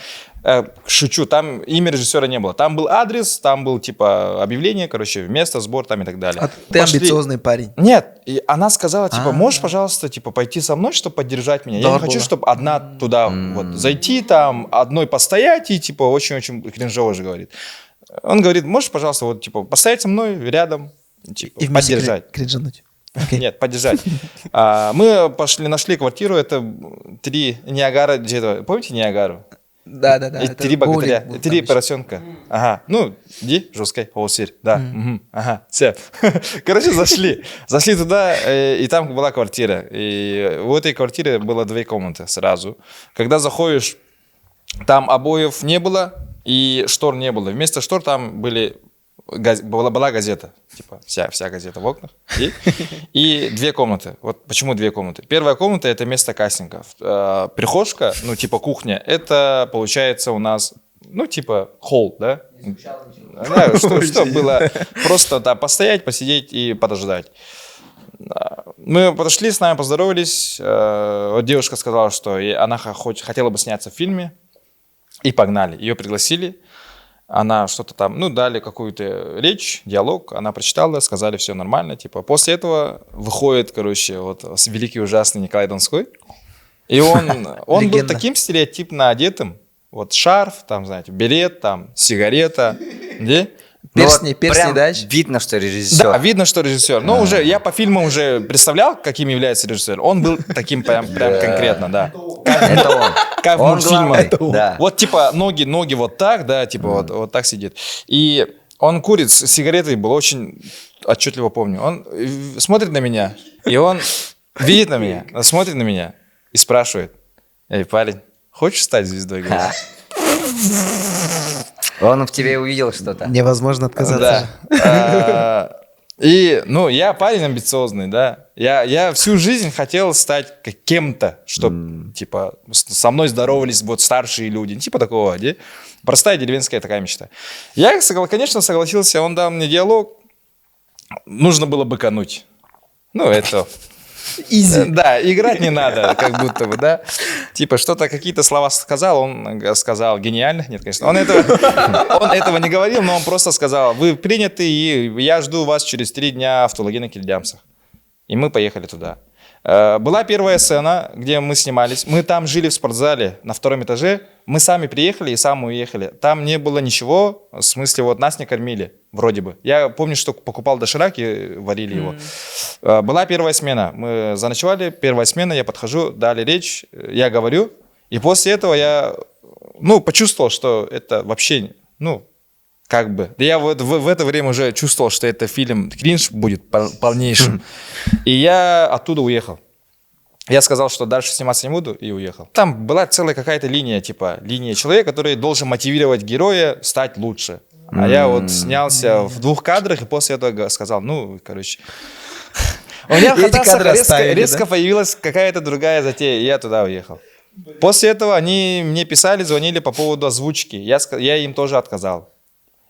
шучу, там имя режиссера не было. Там был адрес, там был, объявление, место, сбор там и так далее. А ты амбициозный парень. Нет, и она сказала, можешь, пожалуйста, пойти со мной, чтобы поддержать меня? Я не хочу, чтобы одна туда зайти, там, одной постоять и, очень-очень кринжово же говорит. Он говорит, можешь, пожалуйста, постоять со мной рядом, И вместе поддержать. кринжануть. Нет, поддержать. Мы нашли квартиру, это 3 Ниагара, где-то, помните Ниагару? Да. И 3 богатыря, 3 поросенка. Ага, ну, иди, жесткой, полсирь, да. Мгм, ага, все. Короче, зашли туда, и там была квартира. И в этой квартире было 2 комнаты сразу. Когда заходишь, там обоев не было и штор не было. Вместо штор там была газета, типа вся газета в окнах, и 2 комнаты. Вот почему 2 комнаты. Первая комната — это место кастинга. Прихожка, ну типа кухня, это получается у нас, ну типа холл, да? Да, что было просто да, постоять, посидеть и подождать. Мы подошли, с нами поздоровались. Вот девушка сказала, что она хотела бы сняться в фильме, и погнали. Ее пригласили. Она что-то там, ну, дали какую-то речь, диалог, она прочитала, сказали, все нормально, типа. После этого выходит, короче, вот великий ужасный Николай Донской, и он был таким стереотипно одетым, вот шарф, там, знаете, берет, там, сигарета, где? Перстни, прям да? видно, что режиссер. Да, видно, что режиссер. Но уже я по фильму уже представлял, каким является режиссер. Он был таким прям конкретно, да. Это он. Как в Он мультфильмах. главный, да. Вот типа ноги вот так, да, типа вот так сидит. И он курит с сигаретой, был очень отчетливо помню. Он смотрит на меня, и он видит на меня, смотрит на меня и спрашивает: «Эй, парень, хочешь стать звездой?» Он в тебе увидел что-то. Невозможно отказаться. Да. И, ну, я парень амбициозный, да. Я всю жизнь хотел стать кем-то, чтобы, типа, со мной здоровались вот старшие люди. Типа такого, да? Простая деревенская такая мечта. Я, конечно, согласился, он дал мне диалог. Нужно было быкануть. Ну, это... Изи. Да, играть не надо, как будто бы, да. Типа что-то, какие-то слова сказал, он сказал гениально. Нет, конечно, он этого не говорил, но он просто сказал: вы приняты, и я жду вас через 3 дня в Тулаги на Кильдямсах. И мы поехали туда. Была первая сцена, где мы снимались. Мы там жили в спортзале на 2-м этаже. Мы сами приехали и сами уехали. Там не было ничего, в смысле, вот нас не кормили, вроде бы. Я помню, что покупал доширак и варили его. Была первая смена. Мы заночевали, первая смена, я подхожу, дали речь, я говорю. И после этого я, ну, почувствовал, что это вообще, ну, как бы. Я в это время уже чувствовал, что это фильм кринж будет полнейшим. И я оттуда уехал. Я сказал, что дальше сниматься не буду, и уехал. Там была целая какая-то линия, типа, линия человека, который должен мотивировать героя стать лучше. А я вот снялся в 2 кадрах, и после этого сказал, ну, короче... У меня в Хатасах резко появилась какая-то другая затея, и я туда уехал. После этого они мне писали, звонили по поводу озвучки. Я им тоже отказал.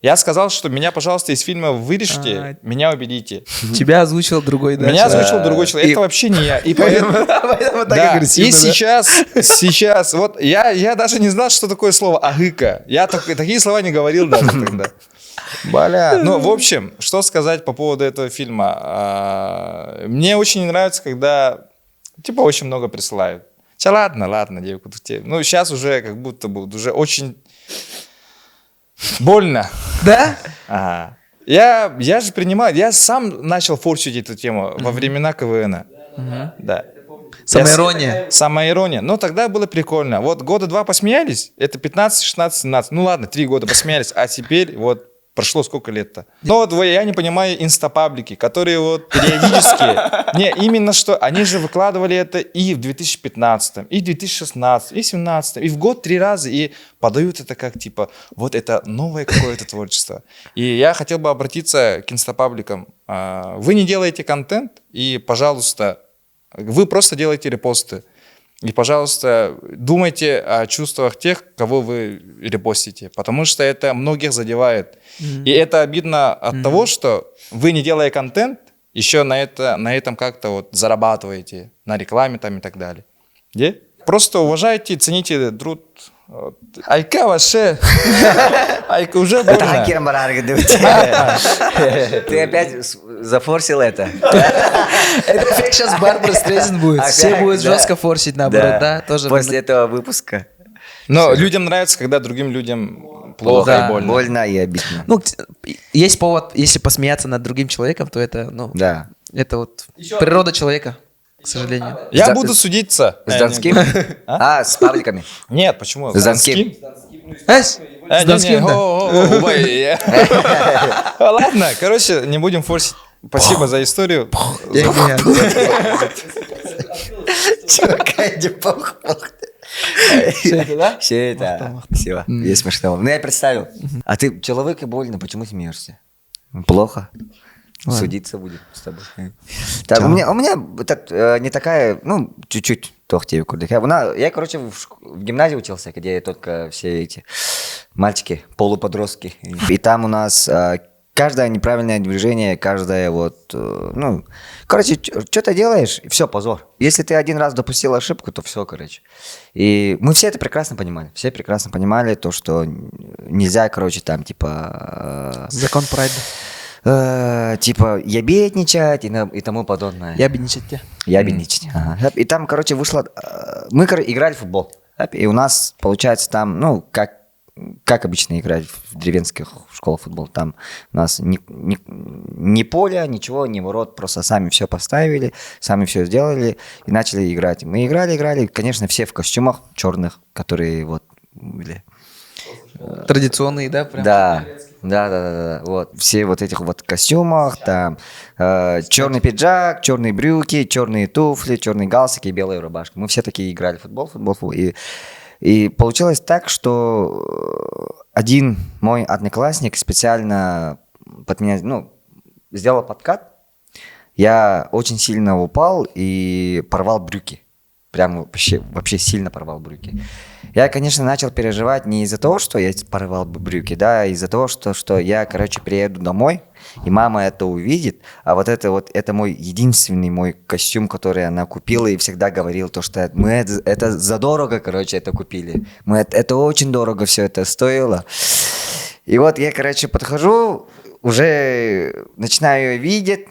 Я сказал, что меня, пожалуйста, из фильма вырежьте, меня убедите. Тебя озвучил другой, да? Меня озвучил другой человек. Это вообще не я. И поэтому... Да. И сейчас, вот я даже не знал, что такое слово «агыка». Я такие слова не говорил даже тогда. Бля. Ну, в общем, что сказать по поводу этого фильма. Мне очень нравится, когда, типа, очень много присылают. Ладно, девку. Ну, сейчас уже как будто бы уже очень... Больно. Да? Ага. Я же принимаю, я сам начал форсить эту тему во времена КВН. Да. Самоирония. Самоирония. Но тогда было прикольно. Вот 2 года посмеялись, это 15, 16, 17. Ну ладно, 3 года посмеялись, а теперь вот прошло сколько лет-то. Но вот я не понимаю инстапаблики, которые вот периодически... Не, именно что, они же выкладывали это и в 2015, и в 2016, и в 2017, и в год 3 раза, и подают это как, типа, вот это новое какое-то творчество. И я хотел бы обратиться к инстапабликам. Вы не делаете контент, и, пожалуйста, вы просто делаете репосты. И, пожалуйста, думайте о чувствах тех, кого вы репостите, потому что это многих задевает. И это обидно от того, что вы, не делая контент, еще на этом как-то вот зарабатываете, на рекламе там и так далее. Где? Просто уважайте, цените труд. Айка ваше. Айка уже больно. Ты опять зафорсил это. Это эффект сейчас Барбара Стрейзен будет. Все будут жестко форсить, наоборот, да? Тоже после этого выпуска. Но людям нравится, когда другим людям плохо и больно. Больно и обидно. Ну, есть повод, если посмеяться над другим человеком, то это, ну... Да. Это вот природа человека, к сожалению. Я За- буду судиться. С Донским? С Павликами. Нет, почему? С Донским. С Донским, да. Ладно, короче, не будем форсить. Спасибо за историю. Чувака, не пох. Все это, да? Все это. Все, есть смешно. Ну, я представил. А ты человек и больно, почему смеешься? Плохо. Судиться будет с тобой. Так, у меня не такая, ну, чуть-чуть тохтею курдыка. Я, короче, в гимназии учился, где только все эти мальчики, полуподростки. И там у нас каждое неправильное движение, каждое вот, ну, короче, что-то делаешь, и все, позор. Если ты один раз допустил ошибку, то все, короче. И мы все это прекрасно понимали. Все прекрасно понимали то, что нельзя, короче, там, типа... Закон прайда. Типа ябедничать и тому подобное. Ябедничать. Ябедничать. Ага. И там, короче, вышло... Мы играли в футбол. И у нас, получается, там, ну, как обычно играть в деревенских школах футбол. Там у нас ни поля, ничего, ни ворот. Просто сами все поставили, сами все сделали и начали играть. Мы играли. Конечно, все в костюмах черных, которые вот были... Традиционные, да? Прям? Да. Вот. Все вот этих вот костюмах, там черный пиджак, черные брюки, черные туфли, черные галстуки и белая рубашка. Мы все такие играли в футбол. И получилось так, что один мой одноклассник специально под меня, ну, сделал подкат. Я очень сильно упал и порвал брюки. Прям вообще сильно порвал брюки. Я, конечно, начал переживать не из-за того, что я порвал брюки, да, а из-за того, что я, короче, приеду домой, и мама это увидит, а это мой единственный мой костюм, который она купила, и всегда говорил то, что мы это задорого, короче, это купили. Это очень дорого все это стоило. И вот я, короче, подхожу, уже начинаю ее видеть,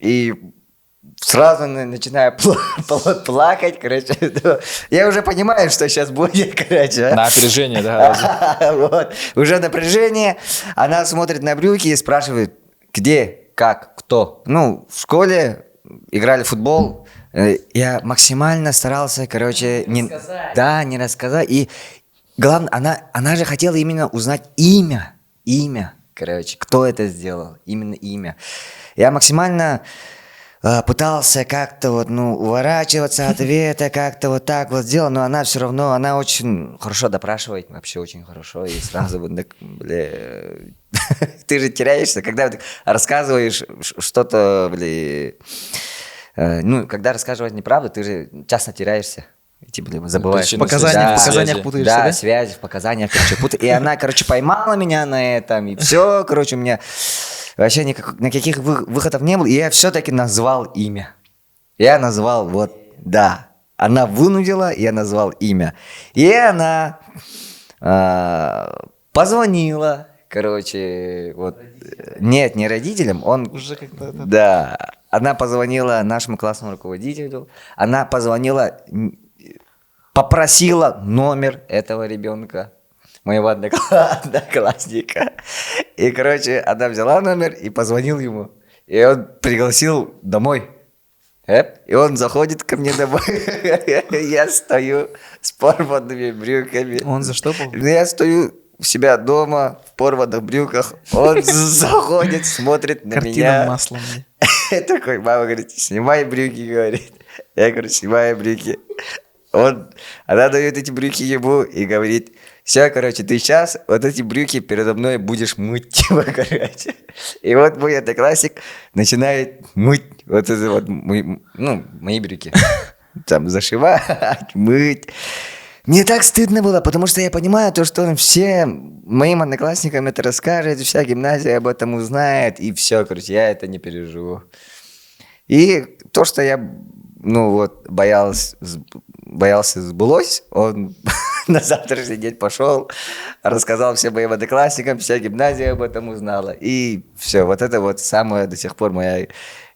и сразу начинаю плакать, короче. Я уже понимаю, что сейчас будет, короче. Напряжение, да. Вот. Уже напряжение. Она смотрит на брюки и спрашивает, где, как, кто. Ну, в школе играли в футбол. Я максимально старался, короче, не рассказать. И главное, она же хотела именно узнать имя, короче, кто это сделал, именно имя. Я максимально пытался как-то вот, ну, уворачиваться от ответа, как-то вот так вот сделал, но она все равно, она очень хорошо допрашивает, вообще очень хорошо, и сразу вот, ты же теряешься, когда ты рассказываешь что-то, ну, когда рассказываешь неправду, ты же часто теряешься. Типа, забываешь. В показаниях путаешься, да? Да, связи в показаниях, короче, путаешь. И она, короче, поймала меня на этом, и все, короче, у меня вообще никаких выходов не было, и я все-таки назвал имя. Я назвал, вот, да. Она вынудила, я назвал имя. И она позвонила, короче, вот. Нет, не родителям, он... Уже как-то... Да, она позвонила нашему классному руководителю, она позвонила, попросила номер этого ребенка, моего одноклассника. И, короче, она взяла номер и позвонил ему. И он пригласил домой. И он заходит ко мне домой. Я стою с порванными брюками. Он заштопал? Я стою у себя дома в порванных брюках. Он заходит, смотрит на Картина меня. маслом. Такой, мама говорит, снимай брюки, говорит. Я говорю, снимай брюки. Она дает эти брюки ему и говорит, все, короче, ты сейчас вот эти брюки передо мной будешь мыть, типа, короче. И вот мой одноклассник начинает мыть вот это вот, мои брюки. Там зашивать, мыть. Мне так стыдно было, потому что я понимаю то, что он всем моим одноклассникам это расскажет, вся гимназия об этом узнает, и все, короче, я это не переживу. И то, что я, боялся сбылось, он на завтрашний день пошел, рассказал всем моим одноклассникам, вся гимназия об этом узнала. И все, вот это вот самое до сих пор моя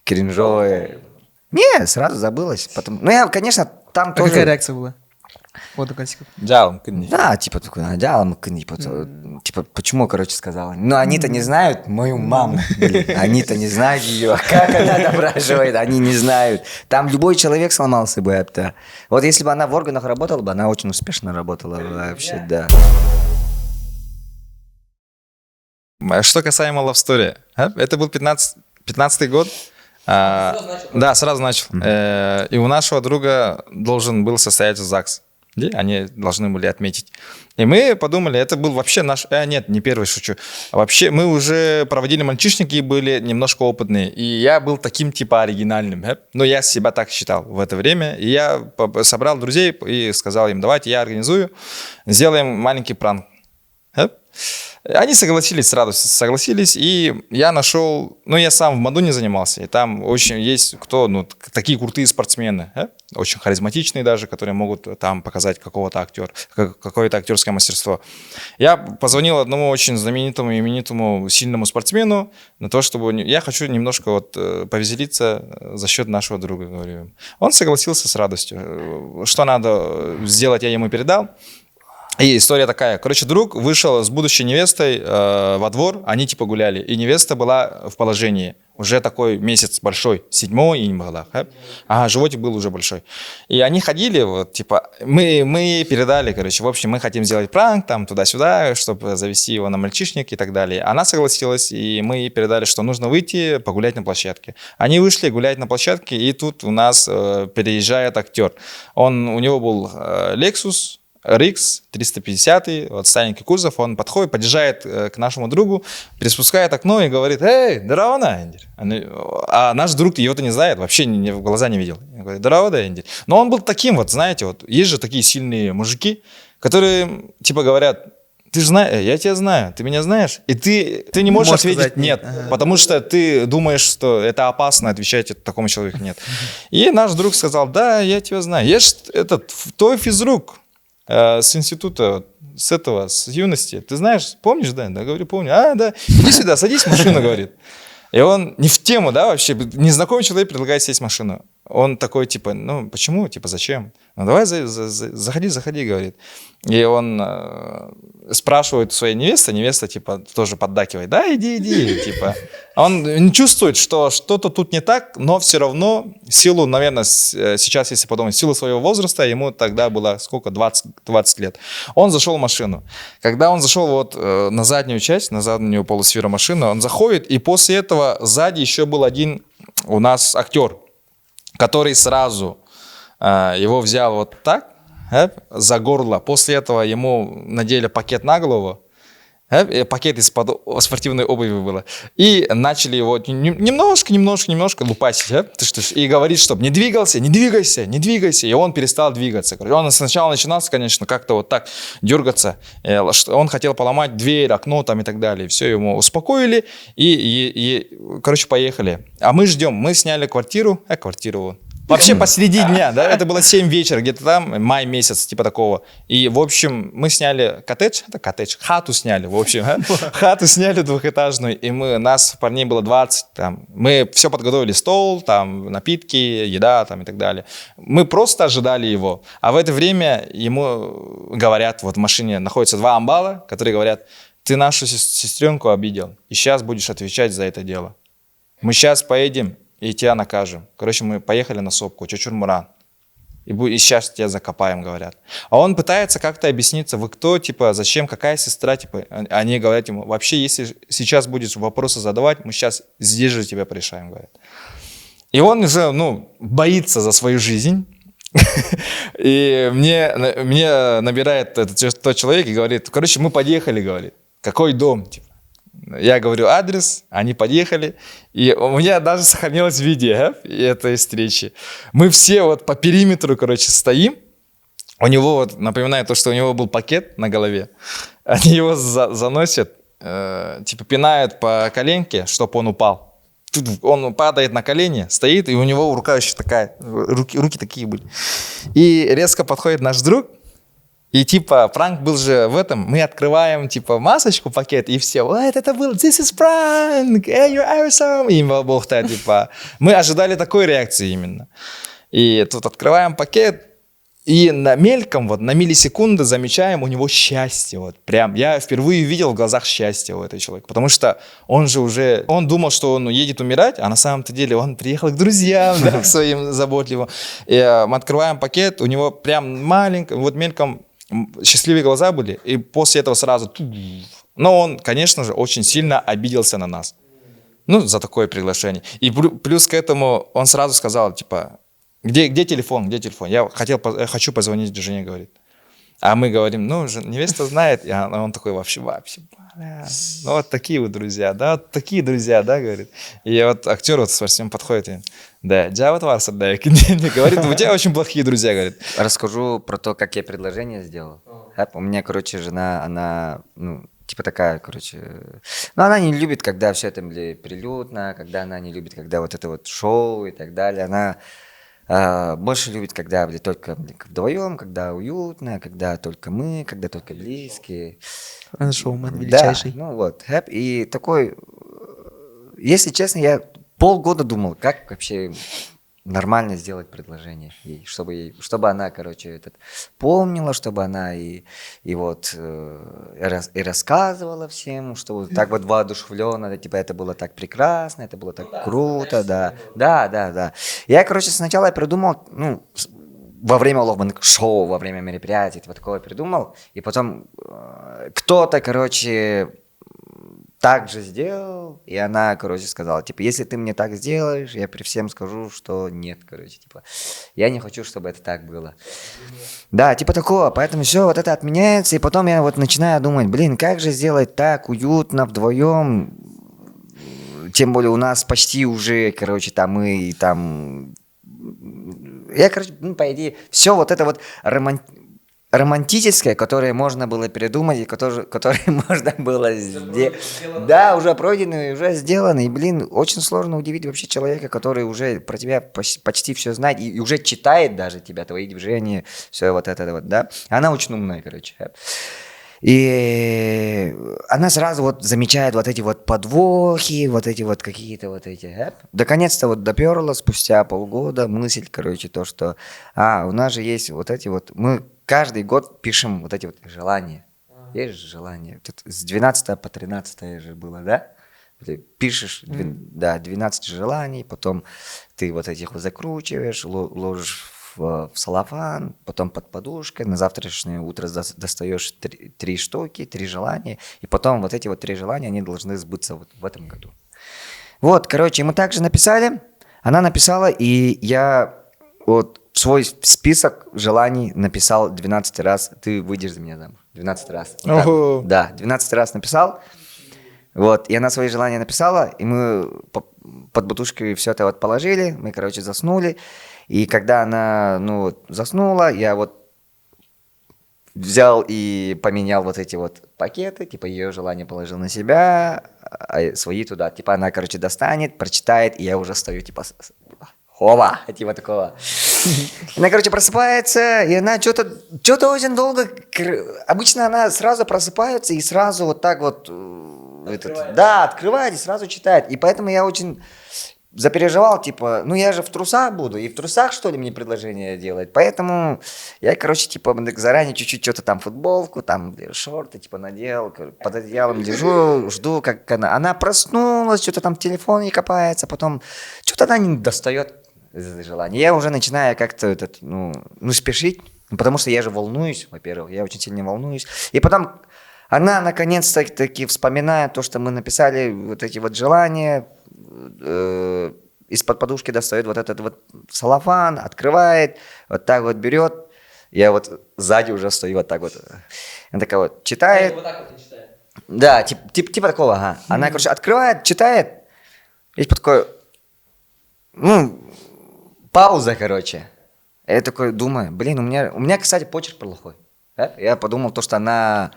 кринжовая... Не, сразу забылось. Я, конечно, там А тоже... какая реакция была? Вот консиков. Джалом, кынни. Да, типа такой, надялом, типа, почему, короче, сказала. Но они-то не знают мою маму, блин. Они-то не знают ее, как она допрашивает, они не знают. Там любой человек сломался бы это. Вот если бы она в органах работала бы, она очень успешно работала вообще, да. Что касаемо Love Story, это был 15-й год. Да, сразу начал. И у нашего друга должен был состояться ЗАГС, где они должны были отметить. И мы подумали, это был вообще наш... Нет, не первый, шучу. Вообще мы уже проводили мальчишники и были немножко опытные. И я был таким типа оригинальным. Но я себя так считал в это время. И я собрал друзей и сказал им, давайте я организую, сделаем маленький пранк. Они согласились, с радостью согласились, и я нашел, я сам в моду не занимался, и там очень есть такие крутые спортсмены, очень харизматичные даже, которые могут там показать какое-то актерское мастерство. Я позвонил одному очень знаменитому, именитому, сильному спортсмену на то, чтобы я хочу немножко повеселиться за счет нашего друга, говорю. Он согласился с радостью. Что надо сделать, я ему передал. И история такая. Короче, друг вышел с будущей невестой во двор, они типа гуляли, и невеста была в положении. Уже такой месяц большой, 7-й июня была. Животик был уже большой. И они ходили, мы передали, короче, в общем, мы хотим сделать пранк, там, туда-сюда, чтобы завести его на мальчишник и так далее. Она согласилась, и мы ей передали, что нужно выйти погулять на площадке. Они вышли гулять на площадке, и тут у нас переезжает актер. У него был Lexus RX 350, старенький кузов, он подходит, подъезжает к нашему другу, приспускает окно и говорит: «Эй, здорово, Эндир». А наш друг его-то не знает, вообще в глаза не видел. Он говорит: «Здорово, Эндир». Но он был таким, знаете, есть же такие сильные мужики, которые типа говорят: «Ты же знаешь, я тебя знаю, ты меня знаешь». И ты не можешь ответить сказать «нет», потому что ты думаешь, что это опасно отвечать такому человеку «нет». И наш друг сказал: «Да, я тебя знаю, я же твой физрук с института, с юности. Ты знаешь, помнишь, да?» Да, говорю, помню. Да, иди сюда, садись в машину, говорит. И он не в тему, да, вообще, незнакомый человек предлагает сесть в машину. Он такой, типа, почему, типа, зачем? Давай, заходи, говорит. И он спрашивает у своей невесты, невеста, типа, тоже поддакивает: «Да, иди, типа». Он чувствует, что что-то тут не так, но все равно, в силу, наверное, сейчас, если подумать, в силу своего возраста, ему тогда было, 20 лет. Он зашел в машину. Когда он зашел на заднюю часть, на заднюю полусферу машины, он заходит, и после этого сзади еще был один у нас актер, который сразу его взял так, за горло. После этого ему надели пакет на голову, пакет из-под спортивной обуви было, и начали его немножко лупасить, и говорит, чтобы не двигайся, и он перестал двигаться. Он сначала начинался, конечно, как-то так дергаться, он хотел поломать дверь, окно там и так далее, все, ему успокоили, и поехали. А мы ждем, мы сняли квартиру. Вообще посреди дня, да, это было 7 вечера, где-то там, май месяц, типа такого. И, в общем, мы сняли хату сняли, в общем, хату сняли двухэтажную, и нас, парней, было 20, там, мы все подготовили, стол, там, напитки, еда, там, и так далее. Мы просто ожидали его, а в это время ему говорят, в машине находятся 2 амбала, которые говорят: «Ты нашу сестренку обидел, и сейчас будешь отвечать за это дело. Мы сейчас поедем и тебя накажем». Короче, мы поехали на сопку, Чочурмуран. И сейчас тебя закопаем, говорят. А он пытается как-то объясниться: «Вы кто, типа, зачем, какая сестра?» Типа, они говорят ему: «Вообще, если сейчас будешь вопросы задавать, мы сейчас здесь же тебя порешаем», говорят. И он уже, боится за свою жизнь. И мне набирает тот человек и говорит: «Короче, мы подъехали», говорит. «Какой дом?» Типа. Я говорю адрес, они подъехали, и у меня даже сохранилось видео этой встречи. Мы все по периметру, стоим. У него, напоминаю то, что у него был пакет на голове. Они его заносят, пинают по коленке, чтобы он упал. Он падает на колени, стоит, и у него рука еще такая, руки такие были. И резко подходит наш друг. И пранк был же в этом, мы открываем масочку, пакет, и все: «Вот это был, this is prank, you're awesome». И мы ожидали такой реакции именно. И тут открываем пакет, И на мельком, вот на миллисекунды замечаем у него счастье. Вот прям я впервые видел в глазах счастье у этого человека. Потому что он же уже, он думал, что он едет умирать, а на самом-то деле он приехал к друзьям, да, к своим заботливым. И мы открываем пакет, у него прям маленько, вот мельком счастливые глаза были. И после этого сразу... Но он, конечно же, очень сильно обиделся на нас. Ну, за такое приглашение. И плюс к этому он сразу сказал, типа... Где телефон, где телефон? Я хочу позвонить жене, говорит. А мы говорим, ну, невеста знает. И он такой, вообще, бля. Ну, вот такие вот друзья, да, вот такие друзья, да, говорит. И вот актер вот совсем подходит и, да, джават варсар, да, говорит, у тебя очень плохие друзья, говорит. Расскажу про то, как я предложение сделал. У меня, короче, жена, она, ну, типа такая, короче, ну, она не любит, когда все это прилюдно, когда она не любит, когда вот это вот шоу и так далее. Она больше любит, когда только вдвоем, когда уютно, когда только мы, когда только близкие. Шоумен величайший. Да, ну вот. И такой, если честно, я полгода думал, как вообще нормально сделать предложение ей, чтобы она, короче, помнила, чтобы она и рассказывала всем, чтобы так вот воодушевленно, типа это было так прекрасно, это было так круто, да. Я, короче, сначала придумал, ну, во время шоу, во время мероприятий, типа такого придумал, и потом кто-то, короче, так же сделал, и она, короче, сказала, типа, если ты мне так сделаешь, я при всем скажу, что нет, короче, типа, я не хочу, чтобы это так было. Да, типа такого, поэтому все вот это отменяется, и потом я вот начинаю думать, блин, как же сделать так уютно вдвоем, тем более у нас почти уже, короче, там мы, там, я, короче, ну, по идее, все вот это вот романтическое, которое можно было придумать, и которое можно было сделать. Да, уже пройдено, уже сделано. И, блин, очень сложно удивить вообще человека, который уже про тебя почти все знает и уже читает даже тебя, твои движения, все вот это вот, да. Она очень умная, короче. И она сразу вот замечает вот эти вот подвохи, вот эти вот какие-то вот эти. Наконец-то вот доперла спустя полгода мысль, короче, то, что у нас же есть вот эти вот... Мы каждый год пишем вот эти вот желания. Есть же желания. Тут с 12 по 13 же было, да? Ты пишешь, 12 желаний, потом ты вот этих вот закручиваешь, ложишь в целлофан, потом под подушкой, на завтрашнее утро достаешь 3 штуки, 3 желания, и потом вот эти вот 3 желания, они должны сбыться вот в этом году. Вот, короче, мы также написали, она написала, и я вот в свой список желаний написал 12 раз, ты выйдешь за меня замуж, 12 раз. Вот да, 12 раз написал, вот, и она свои желания написала, и мы под подушкой все это вот положили, мы, короче, заснули. И когда она, ну, заснула, я вот взял и поменял вот эти вот пакеты, типа ее желание положил на себя, а свои туда. Типа она, короче, достанет, прочитает, и я уже стою, типа, хова, типа такого. Она, короче, просыпается, и она что-то очень долго... Обычно она сразу просыпается и сразу вот так вот... открывает и сразу читает. И поэтому я очень... запереживал, типа, ну я же в трусах буду, и в трусах, что ли, мне предложение делать, поэтому я, короче, типа, заранее чуть-чуть что-то там, футболку, там, шорты, типа, надел, под одеялом лежу, жду, как она проснулась, что-то там в телефоне копается, потом что-то она не достает желания. Я уже начинаю как-то, спешить, потому что я же волнуюсь, во-первых, я очень сильно волнуюсь, и потом она, наконец-таки, вспоминает то, что мы написали, вот эти вот желания, из-под подушки достает вот этот вот целлофан, открывает, вот так вот берет. Я вот сзади уже стою вот так вот. Она такая вот читает. Вот так вот читает. Да, типа такого, ага. Она, короче, открывает, читает. И такой, пауза, короче. Я такой думаю, блин, у меня, кстати, почерк плохой. Да? Я подумал, то, что она...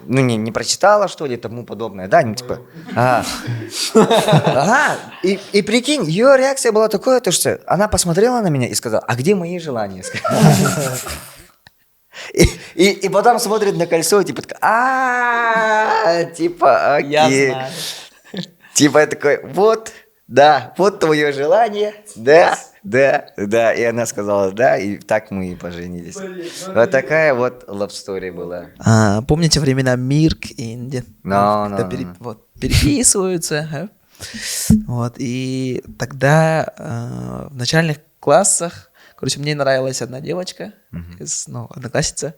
не прочитала, что ли, и тому подобное, да, типа, и прикинь, ее реакция была такая, то, что она посмотрела на меня и сказала, а где мои желания? И потом смотрит на кольцо, типа, типа, окей. Типа, я такой, вот, да, вот твое желание, да, да, да. И она сказала да, и так мы и поженились. Вот такая вот love story была. Помните времена Мирк и Инди? No, Когда no, no. вот, переписываются. Вот, и тогда в начальных классах, короче, мне нравилась одна девочка, одноклассница.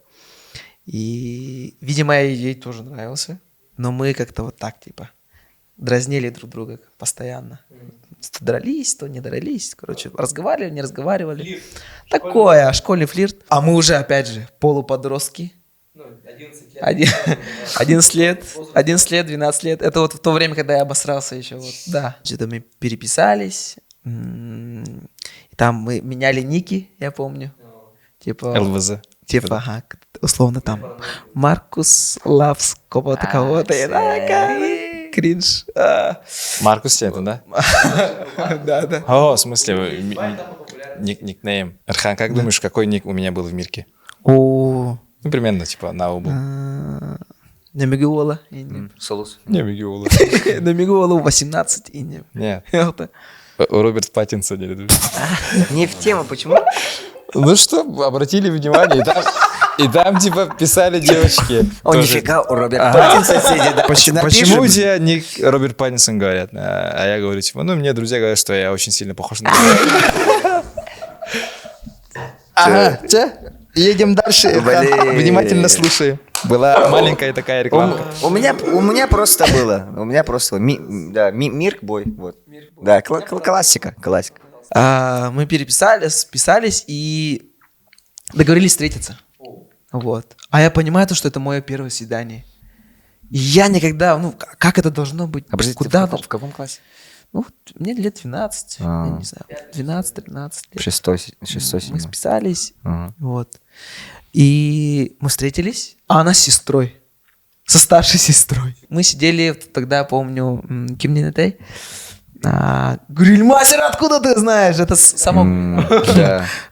И, видимо, я ей тоже нравился. Но мы как-то вот так, типа, дразнили друг друга постоянно. То дрались, то не дрались. Короче, разговаривали, не разговаривали. Такое, школьный флирт. А мы уже, опять же, полуподростки. 11 лет, 12 лет. Это вот в то время, когда я обосрался еще. Вот, да. Что-то мы переписались. И там мы меняли ники, я помню. Типа... ЛВЗ. Типа, ага, условно там Маркус Лавс, кого-то. И такая, кринж. Маркус это, да? Да. О, в смысле, никнейм. Эрхан, как думаешь, какой ник у меня был в Мирке? О, Ну, примерно, типа, на обу. Намигуола. Солус. Не, Мигиола. Намигуола 18 и не. Нет. Это. Роберт Паттинсон. Не в тему, почему? Ну что, обратили внимание, и там типа писали девочки. О, тоже. нифига, у Роберта Паттинсона сидит, да. Почему у тебя ник Роберт Паттинсон говорят? А я говорю, типа, ну, мне друзья говорят, что я очень сильно похож на него. Ага, едем дальше. Блин. Внимательно слушай. Была маленькая такая реклама. У меня просто было. Да, Мирк бой. Вот. Да, классика. Мы переписались, списались и договорились встретиться. Вот. А я понимаю, то, что это мое первое свидание. И я никогда, как это должно быть? А подожди, Куда ты в каком классе? Мне лет 12, я не знаю, 12-13 лет. Шестой, Мы седьмой. списались, Ага. вот. И мы встретились, а она с сестрой, со старшей сестрой. Мы сидели, тогда помню, Кимнинетей. Грильмастер, откуда ты знаешь? Это самое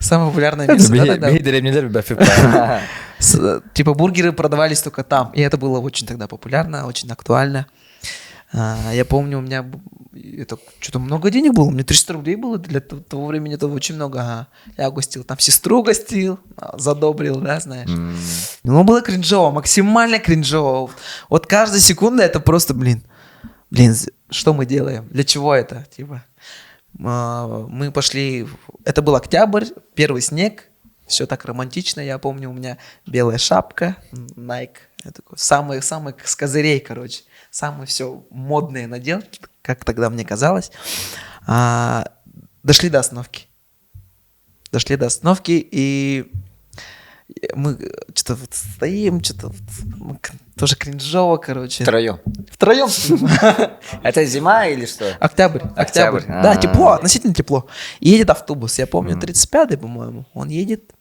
популярное место. да, тогда. Типа бургеры продавались только там. И это было очень тогда популярно, очень актуально. Я помню, у меня это что-то много денег было. У меня 300 рублей было для того времени. Это очень много. Ага. Я гостил, там сестру гостил, задобрил, да, знаешь. Но было кринжово, максимально кринжово. Вот каждая секунда это просто, блин, что мы делаем? Для чего это? Типа, мы пошли, это был октябрь, первый снег, все так романтично, я помню, у меня белая шапка, Nike, я такой, самый с козырей, короче, самое все модное надел, как тогда мне казалось. Дошли до остановки, и мы что-то вот стоим, что-то тоже кринжово, короче. Втроем стоим. Это зима или что? Октябрь. Октябрь. Да, тепло, относительно тепло. И едет автобус, я помню, 35-й, по-моему. Он едет.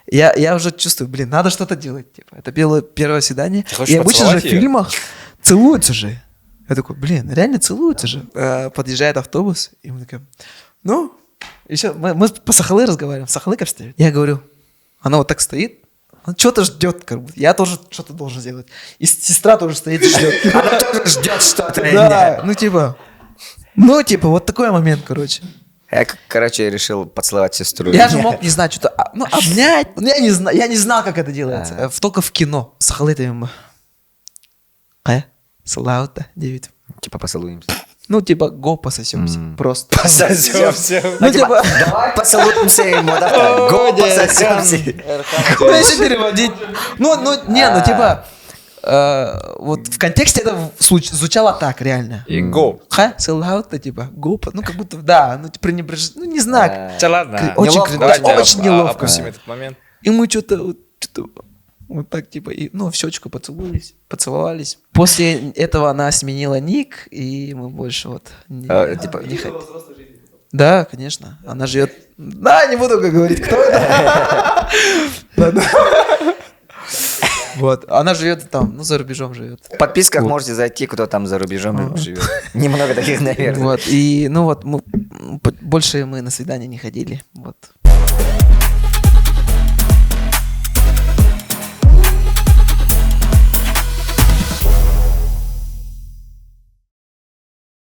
Я уже чувствую, надо что-то делать. Типа. Это было первое свидание. хочешь И обычно же в поцеловать её? фильмах целуются же. Я такой, реально целуются же. Подъезжает автобус, и мы такие, еще мы по Сахалы разговариваем, Сахалы как стоит. Я говорю, она вот так стоит, она что-то ждет, как бы. Я тоже что-то должен сделать. И сестра тоже стоит и ждет. Она тоже ждет что-то. Да, вот такой момент, короче. Я, решил поцеловать сестру. Я же мог, не знаю, что-то, обнять. Я не знал, как это делается. Только в кино. Сахалы там. Салаута, 9. Типа поцелуемся. Го пососемся. Просто. Пососемся. Давай поцелуемся ему, да? Го пососемся. Если переводить. Вот в контексте это звучало так, реально. И го. Салаута, го, как будто, да, пренебрежение, не знаю. Да ладно. Очень неловко. Опустим этот момент. И мы что-то вот так, и, в щечку поцеловались. После этого она сменила ник, и мы больше не хотим. Да, конечно. Она живет... Да, не буду говорить, кто это. Вот. Она живет там, за рубежом живет. В подписках можете зайти, кто там за рубежом живет. Немного таких, наверное. Вот. И, больше мы на свидание не ходили. Вот.